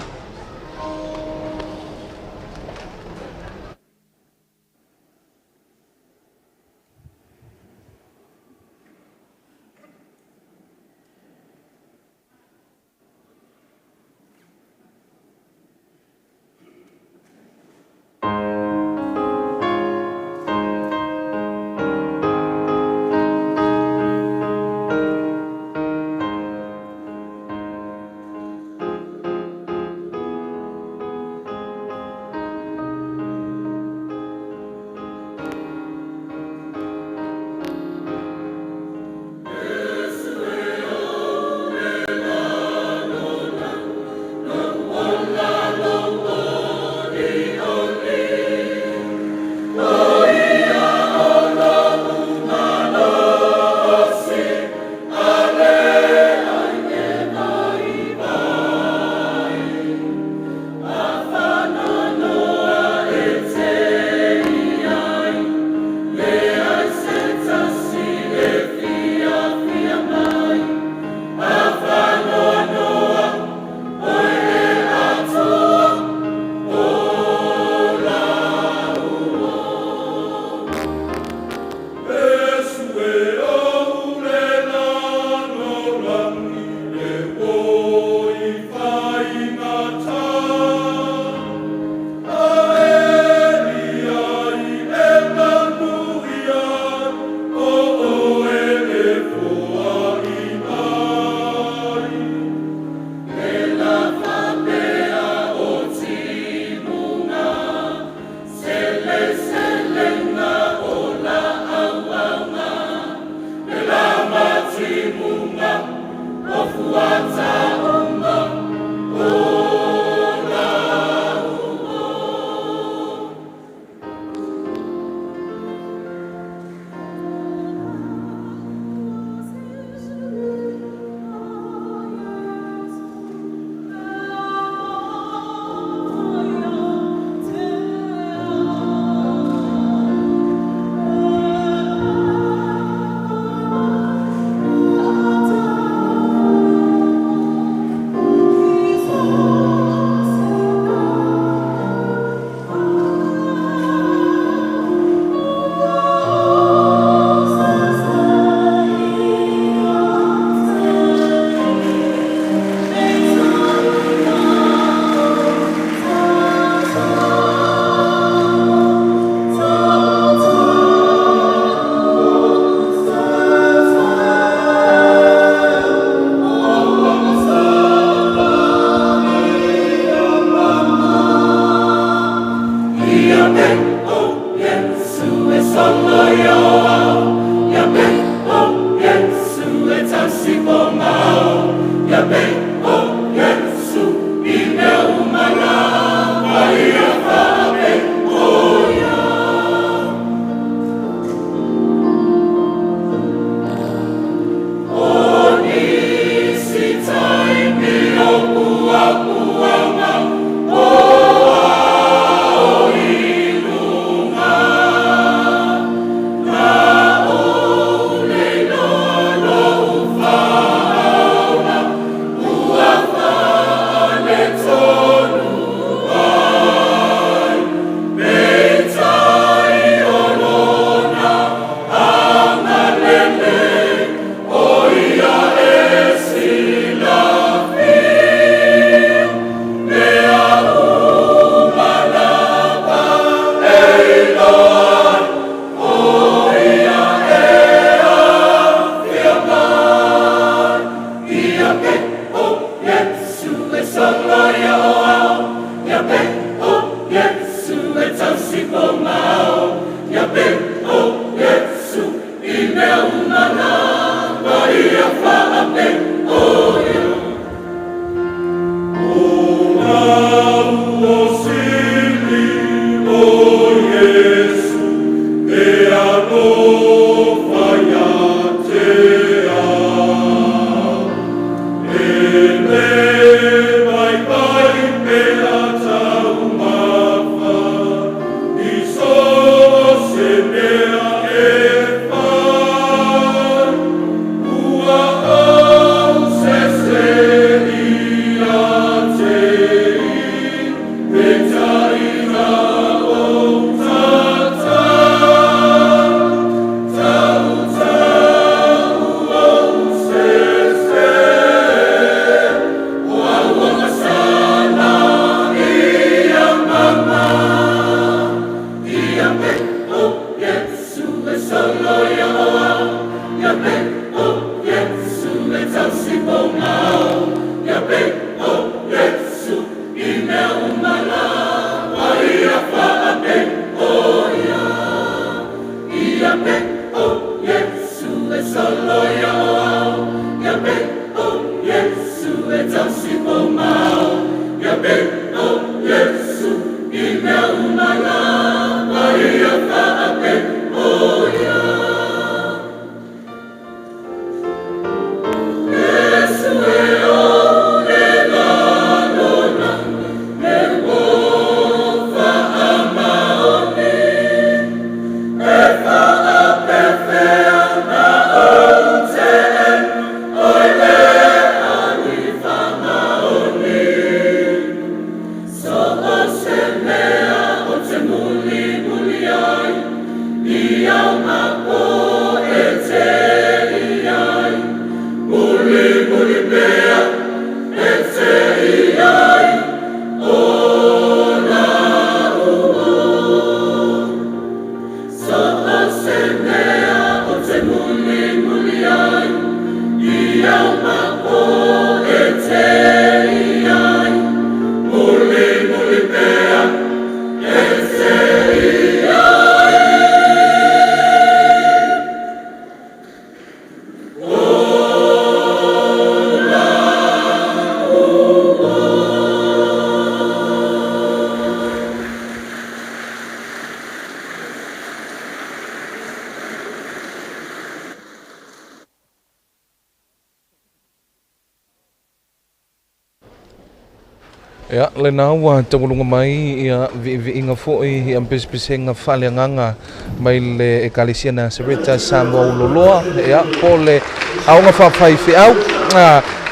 Ya, le nawa tangulunga mai ya inga foi ya pespesenga faleanganga mai le ekalesia na Sereta Samoa uloloa ya pole aunga fa fai fe au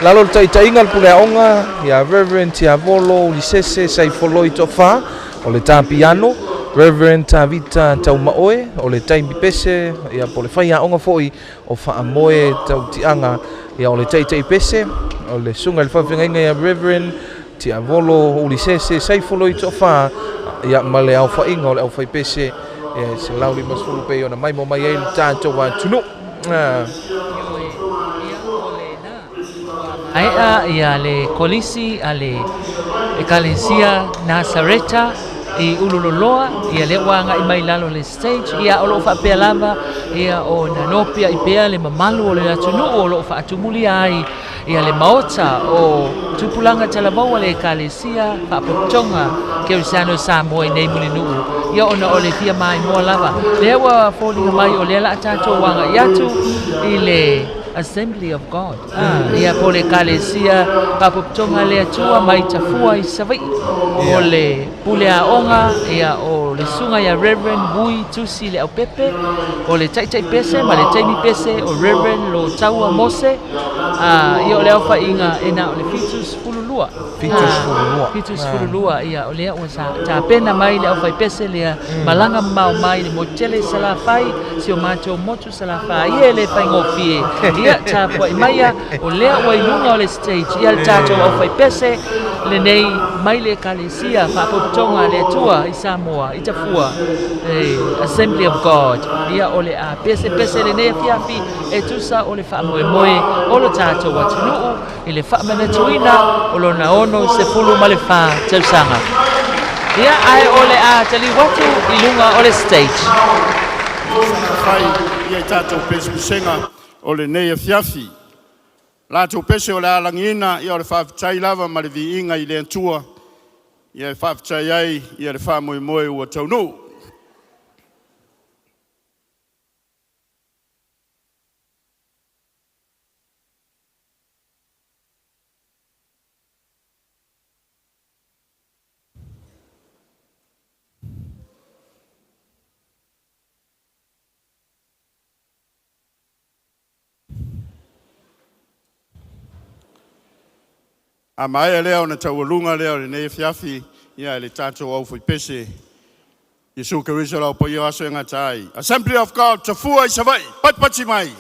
lalo tainga pule aunga ya Reverend ya volo lisese sai foloi tofa o le tapiano Reverend Tavita Taumaoe o le taimi pese ya pole fai aunga foi o fa amoe tautianga ya o le tai pese o le sunga le fa finga ya Reverend tia volo ulisese sai foloi tofa ya male au fa inga o le au fai pese se lauli masulu pe ona mai mo mai el tanto wa tunu ai ia le kolisi ale ekalesia na Sareta i ululoloa ia le wanga i mai lalo le stage ia o lo fa pe lava ia o na nopia i pe le mamalu o le atunu o lo fa atumuli ai ia le maota o tupulanga talavau le ekalesia fa potonga ke usano Samoa nei mulinu ia ona o le fia mai mo lava le wa folinga mai o le la tato wanga yatu i le Assembly of God. Ia po le ekalesia fa potonga le atua mai tafua i savai o le pule a onga ia o le sunga ya Reverend Bui Tusi le au pepe o le tai pese ma le taimi pese o Reverend lo taua Mose ia o le au fa inga ena o le fitus fululua fitus fululua ia o le o sa ta pena mai le au fa pese le malanga mau mai le motele sala fai si o mato motu sala fai ia le fai ngofie ia tāpua i maia o lea ua ilunga o le stage ia le tātou au whai pese le nei mai le kalesia whapotonga le tua i Samoa i tafua Assembly of God ia o le a pese le nei fiafi e tusa o le whaamoe moe o lo tātou atunuu i le whaamanatuina o lo na ono se fulu ma le wha tausanga. Ia ai o le a tali watu i lunga o le stage. Whai ia i tātou pese pisenga o le nei fiafi. Lātou pese o le alangina ia o le whaafitai lava ma le vi inga i le antua. Ia le whaafitai ai ia le whaamoe moe ua taunuu. A mai leo na taualunga leo le nei fiafi ia le tātou au whaipese. Yesu Keriso lau po ia aso e ngatai. Assembly of God, tafua i savai, patpati mai.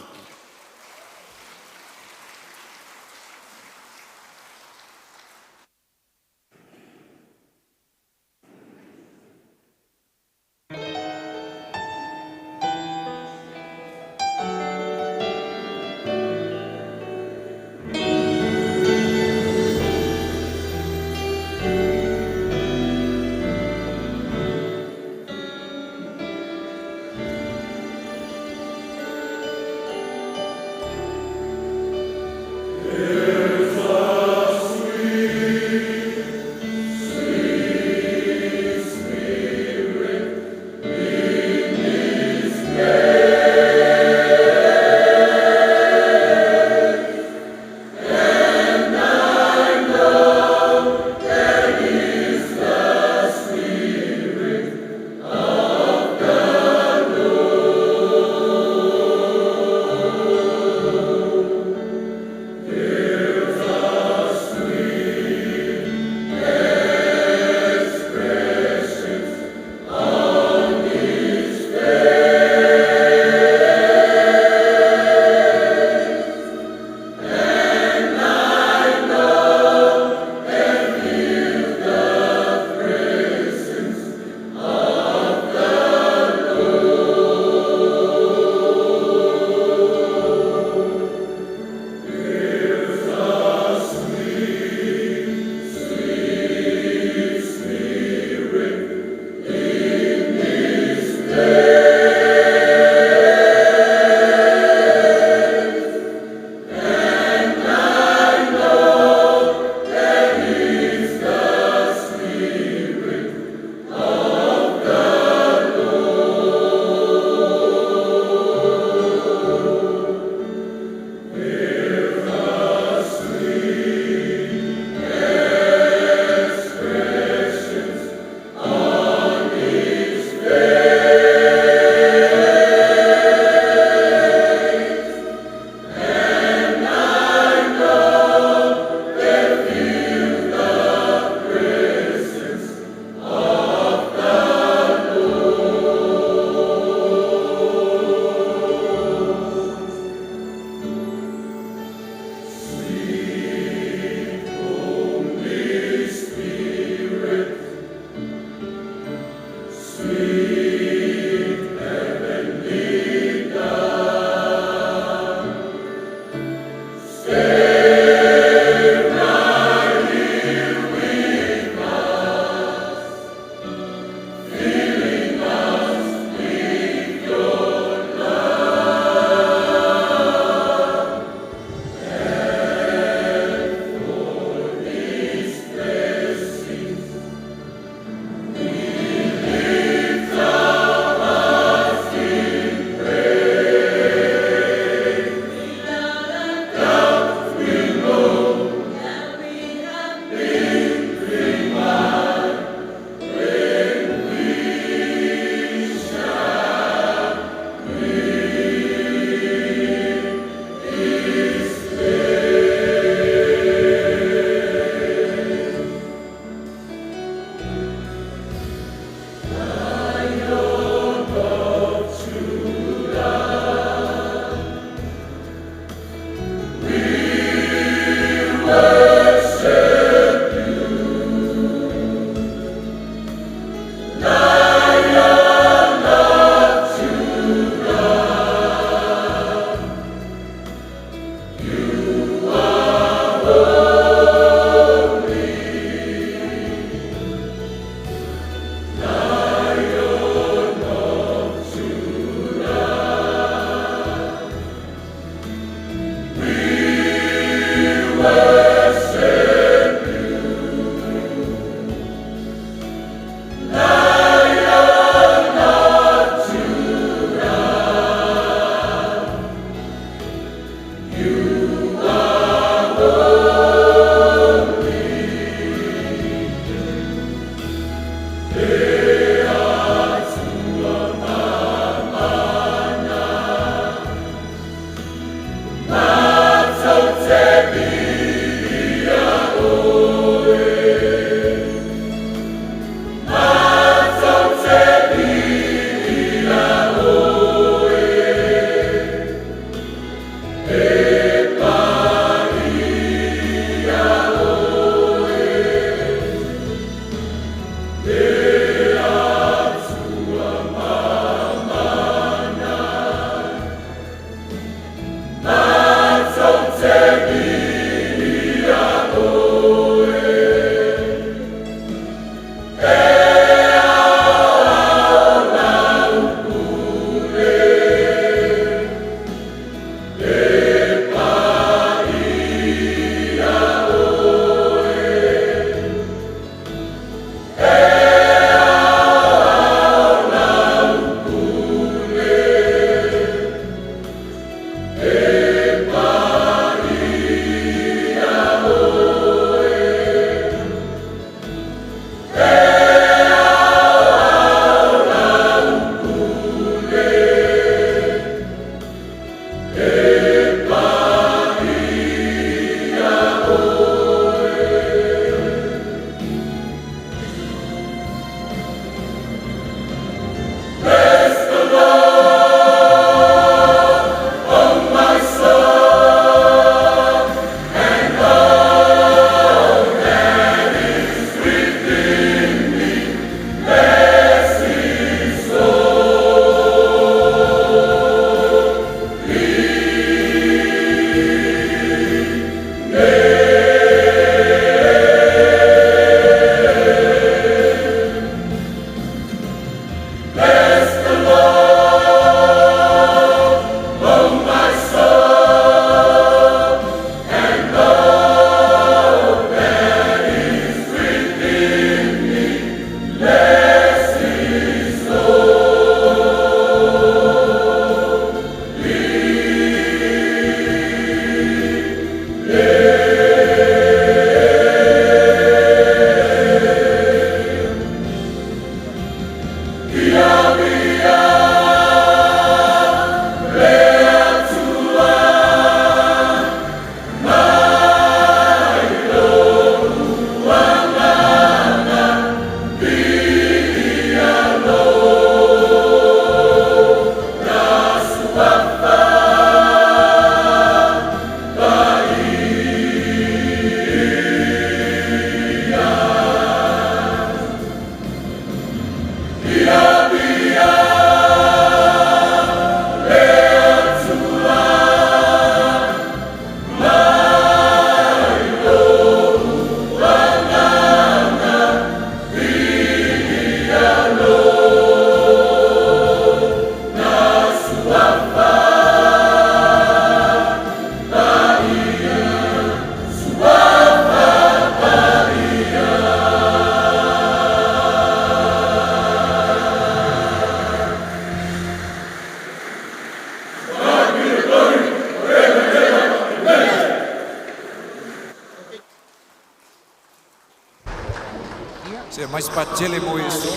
Se mais patele mo Yesu.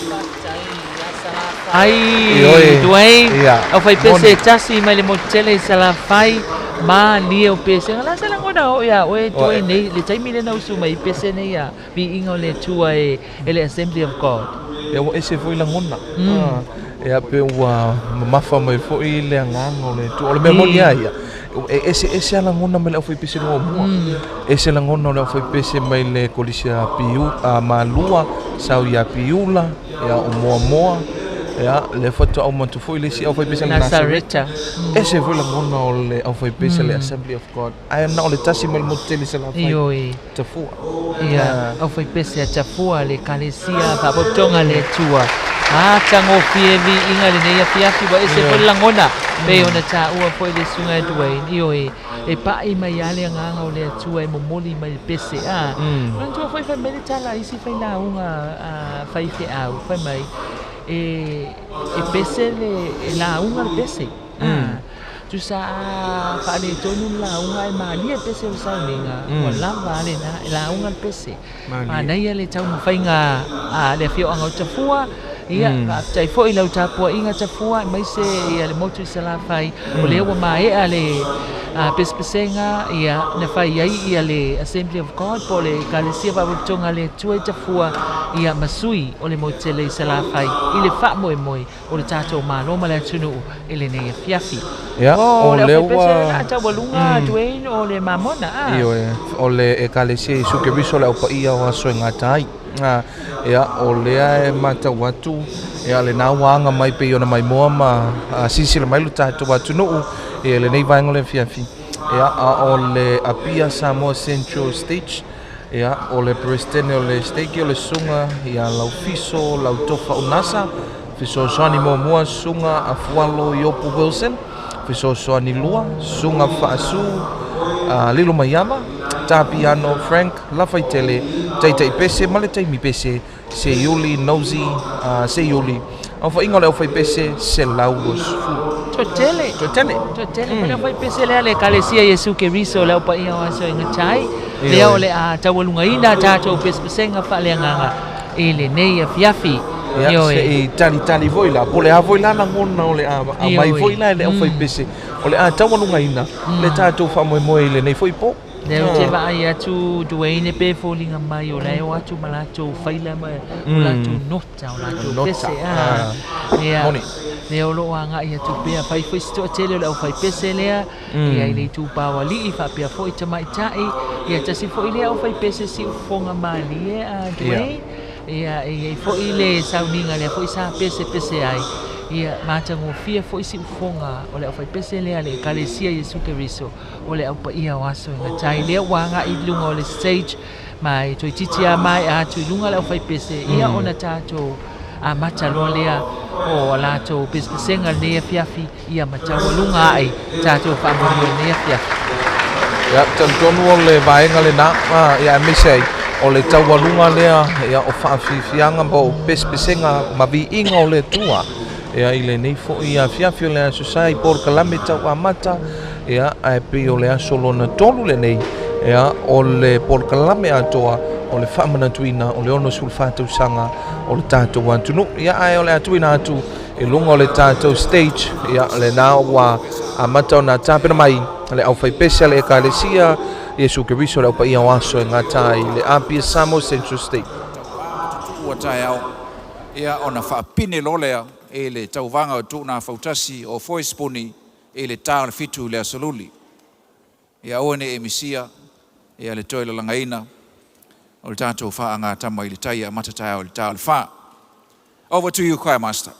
Ai, Ioe. Dwayne, Ia. au fai pese tasi mai le motele sala fai ma lia o pese ngala sala ngona o ya o e Dwayne nei le taimi le na usu mai pese nei ya bi ingo le tua e le Assembly of God. E o ese foi la ngona. E a pe ua mafa mai foi le ngango le tu o le memoria ia. Ese ala ngona mai le foi pese no mo. Ese la ngona le foi pese mai le kolisia piu a malua sau ia piula ia o moa ia le foto au matu foi le si au foi pese le Nazareta. ese foi la ngona o le au foi pese le Assembly of God. Ai na o le tasi mai le moteli se la fai. Ioi. Tafua. Ia, au fai pese a tafua le kalesia pa botonga le tua. Tango fievi inga le neia fiafi wa ese foi langona. Pe ona ta ua foi le sunga Dwayne. Ioi. E pa i mai ale nganga o le tua e momoli mai le pese a. Nan tua foi fai mele tala isi fai la unga fai fe au. Fai mai. E pese le la unga le pese. Tu sa fa le tonu la unga e mali e pese o Sauniga. O la vale na la unga le pese. Nei le tau mo fai nga le fio anga o tafua. Ia, tai fo i lau tapua inga tafua mai se ia le motu i sala fai. O le ua mai ale pespesenga ia na fai ai ia le Assembly of God po le kalesia va botonga le tua tafua ia masui o le motele i sala fai. I le fa moe o le tatou maloma le tunu i le nei fiafi. Ia, o le ua ua ta walunga Dwayne o le mamona Io o le e kalesia i suke riso le au pa ia o aso ngatai. Ia o lea e mata watu ia le na wanga mai pe ona mai moa ma sisi le mai lu tatu watu no ia le nei vaingo le fiafi ia o le apia Samoa Central Stage ia o le presidente o le stake o le sunga ia lau fiso lau tofa unasa fiso soani moa sunga afualo Yopu Wilson fiso soani lua sunga faasu Lilo Mayama Tapiano Frank Lafaitele tai pese male tai mi pese se yuli nosy se yuli au fa inga le fai pese se lauros Totele pale fai pese le kalesia Yesu ke riso le pa ia waso inga chai le o le tawalunga ina tato pespesenga fa le nganga ele nei fiafi ia se tali voila pole a voila na ngona o le a mai voila le fai pese o le tawalunga ina le tato fa mo le nei foi po le te va ia tu Dwayne pe folinga mai o le o atu malato faila mai o la tu nota o la tu pese ia le o lo anga ia tu pe fai foi sto tele o fai pese le ia ile tu pawali fa pe foi tama itai ia tasi foi le o fai pese si fonga mali Dwayne ia foi le Sauniga le foi sa pese ai ia matango fia foi si ufonga o le fai pese le ale kalesia Yesu Keriso o le apa ia waso nga tai le wanga i lunga o le stage mai toi titia mai a tu lunga le fai pese ia ona tato a matalo le o la to pespesenga le fiafi ia matawa lunga ai tato fa mo le fiafi ia tantonu o le vaenga le na ia misei o le tawalunga lea ia o faafifianga bo pespesenga mavi inga o le tua ia ile nei fo ia fiafio le susai por kalame tau amata ia ai pe o le asolo na tolu le nei ia o le por kalame atoa o le famana tuina o le ono sulfata usanga o le tato wantunu ia ai o le atuina atu e lunga o le tato stage ia le na wa amata na tapena mai le au fai pesa le kalesia Yesu Keriso le pa ia waso ngatai le Apia Samoa Central State Ua tai au ia ona whaapine lolea e le tauvanga o tūna fautasi o foispuni e le tāle fitu le asoluli. Ia oane e misia ia le toila langaina o le tātou wha ngā tama i le taia matatai o le tāle wha. Over to you, Choir Master.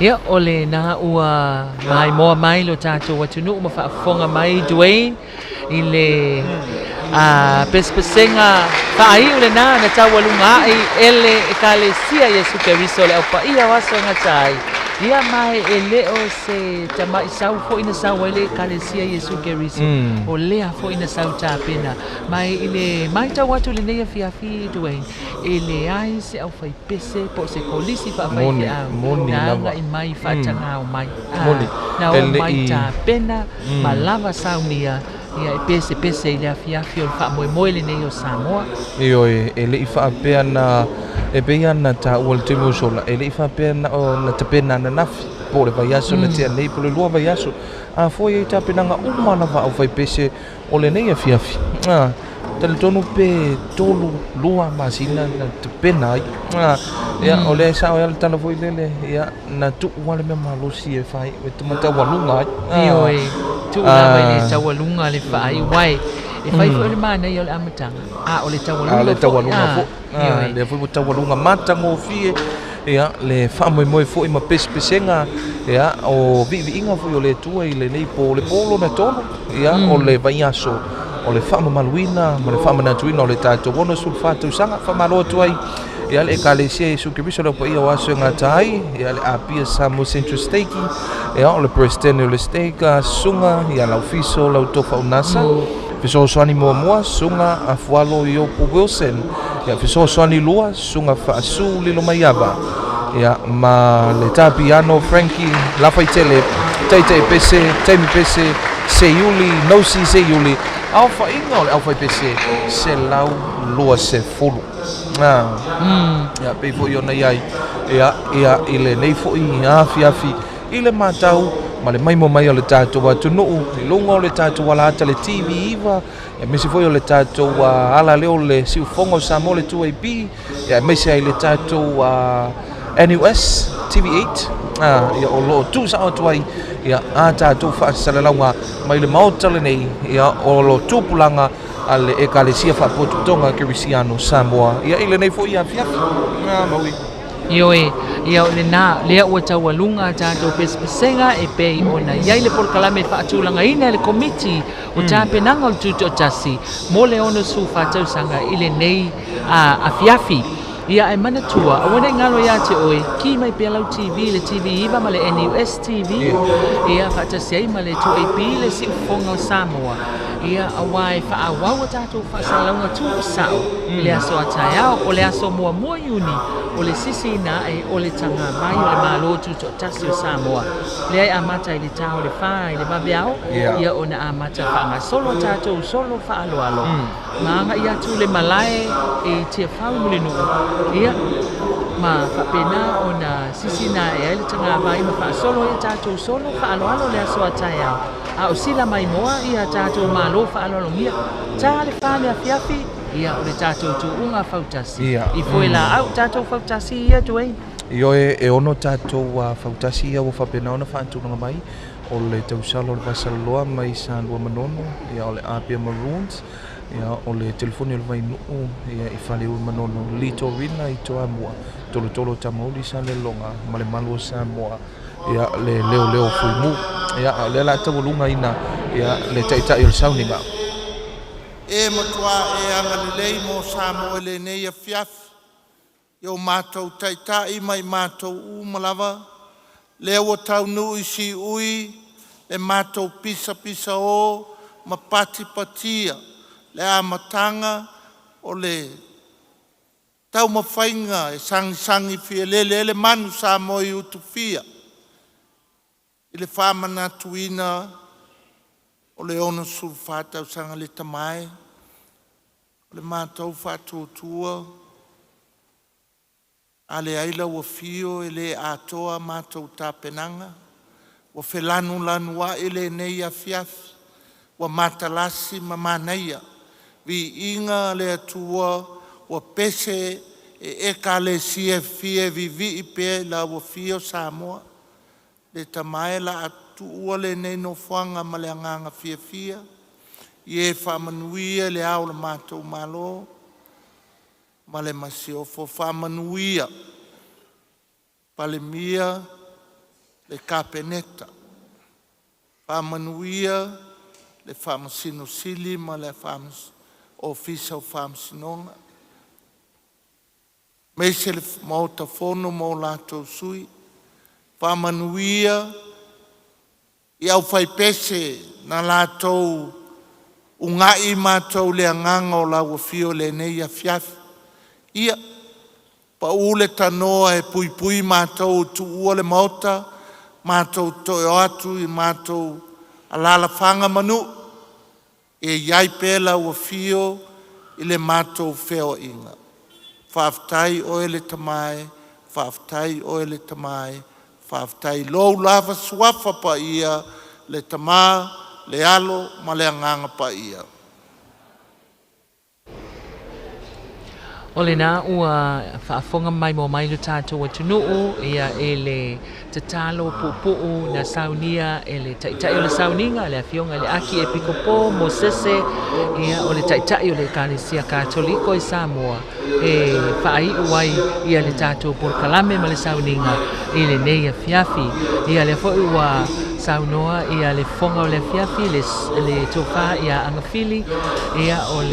Ia ole na ua mai moa mai lo tātou watunu ma whaafonga mai Dwayne i le pespesenga whaai ule na tawalunga ai ele e kalesia Yesu Keriso le au pa ia waso ngatai. Ia mai e leo se tamai sau fo ina sau ele kalesia Yesu Keriso. O lea fo ina sau tāpena. Mai ile mai tau watu le neia fiafi Dwayne. Ele ai se au fai pese po se kolisi fa fai te au. Moni lava. I mai whaatanga o mai. Moni. Na o mai tāpena ma lava Sauniga. Ia e pese i lea fiafi o wha moe le nei o Samoa. Io e le i whaapea na e beia na ta ua le temu sola. E le i whaapea na o na tapena na nafi. Po le vaiaso na tea nei po le lua vaiaso. A foi e tapenanga umana wa au fai pese o le nei a fiafi. Tale tonu pe tolu lua masina na tapena ai. Ia o le sao e ale tala foi lele. Ia na tu wale me malosi e fai. E tumata walunga ai. Io e tu la mai le tawalunga le fai wai. E fai fo le mana i o le amatanga. O le tawalunga. Le tawalunga fo. Le foi tawalunga mata ngo fie. Ia le whamoe moe fo i ma pesenga. Ia o vivi inga fo i o le tua i le nei po le polo na tonu. Ia o le vaiaso. O le whama maluina, ma le whama natuina o le tātou wono sul whātou sanga, whamaloa tuai. Ia le kalesia Yesu Keriso le pa ia waso ngā tai. Ia le apia Samoa Central Steaki. Ia o le presidente o le steaka sunga. Ia lau fiso lau tofa unasa. Fiso soani mua sunga a fualo i opo Wilson. Ia fiso soani lua sunga whaasu lilo maiava. Ia ma le tapiano Frankie lafai tele. Taitei pese, taimi pese, Seiuli, Nosi Seiuli. Alfa inga o le alfa pese se lau lua se fulu. Ia pei fo i ona iai. Ia ile nei fo i afi. Ile matau ma le maimo mai o le tātou atunuu. I lunga o le tātou ala ata le TV iwa. Ia mesi foi o le tātou ala leo le siufonga o Samoa le 2AB. Ia mesi ai le tātou NUS TV8. Ia o lo tu sa o tuai. Ia a tātou whaasalalaunga mai le maotale nei. Ia o lo tūpulanga a le ekalesia whaapotutonga Kerisiano Samoa. Ia ile nei fo ia fiafi. Maui. Ia o le nā lea ua taualunga tātou pespesenga e pei ona iai le porkalame whaatulanga ina le komiti o tāpenanga o Tuto'atasi mo le ono su whaatausanga i le nei a fiafi. Ia e manatua, a wana ngalo ia te oe, ki mai pe lau TV, le TV iwa ma le NUS TV, ia whaatasiai ma le 2AP, le si ufonga o Samoa. Ia a wai whaawau a tātou whaasalaunga tū sao, le aso ataiao, o le aso mua uni, o le sisi na e o le tanga mai o le malo Tuto'atasi o Samoa. Le ai amata i le tau le wha i le babeao, ia o na amata whaanga solo tātou, solo whaaloalo. Maanga ia tu le malae e tia whau mule nuu. Ia, ma whapena o na sisina e aile tanga mai ma wha solo ia tātou solo whaaloalo le aso ataiao. A o sila mai moa ia tātou malo whaaloalo ngia. Tā le whane a fiafi, ia o le tātou tu unga whautasi. I fwe la au tātou whautasi ia Dwayne. Io e ono tātou whautasi ia o whapena ona whaantunanga mai. O le tausalo le vasaloa mai Sanua Manono, ia o le Apia Maroons. Ia o le telefoni o le vainuu ia i whale ui manono Lito Rina i toa mua tolo tamauli sa le longa ma le malu o Samoa ia le leo fui mu ia le la tawalunga ina ia le taitai o le Sauniga E matua e anga le lei mo Samoa le nei a fiafi Io mātou taitai mai mātou umalawa leo o tau nui si ui le mātou pisa o ma pati patia le amatanga o le tau mawhainga e sangi fia le manu sa mo i utufia. I le whamana tuina o le ono sulfata o sanga le tamai o le mātou whatutua a le aila ua fio e le atoa mātou tāpenanga ua whelanu lanua e le nei a fiafi ua matalasi ma manaia vi inga le atua ua pese e kale sia fie vi ipe la ua fio Samoa le tamae la atua le nei no fuanga ma le anganga fia i e whamanuia le au le mātou malo ma le masiofo whamanuia palemia le kapeneta. Whamanuia, le whamasino sili ma le ofisa o whamasinonga. Meise le mauta fono mo lato sui. Whamanuia, i au whai pese na lato ungai mātou le anganga o laua fio le nei a fiafi. Ia, pa ule tanoa e pui pui mātou tu ua le mauta, mātou toe atu i mātou alala whanga manu, e iai pēla ua fio i le mātou feo inga. Whaftai oe le tamae, whaftai oe le tamae, whaftai lou lava suafa pa ia le tamaa, le alo ma le anganga pa ia. O le nā ua whaafonga mai mo mai lo tātou atunuu ia e le tatalo pu'u na saunia e le taitai o le sauniga le afionga le aki e pikopo mo sese ia o le taitai o le kanisia katoliko i Samoa e whaai uai ia le tātou porkalame ma le sauniga i le nei a fiafi ia le foi ua saunoa ia le fonga o le fiafi le tofa ia angafili ia o le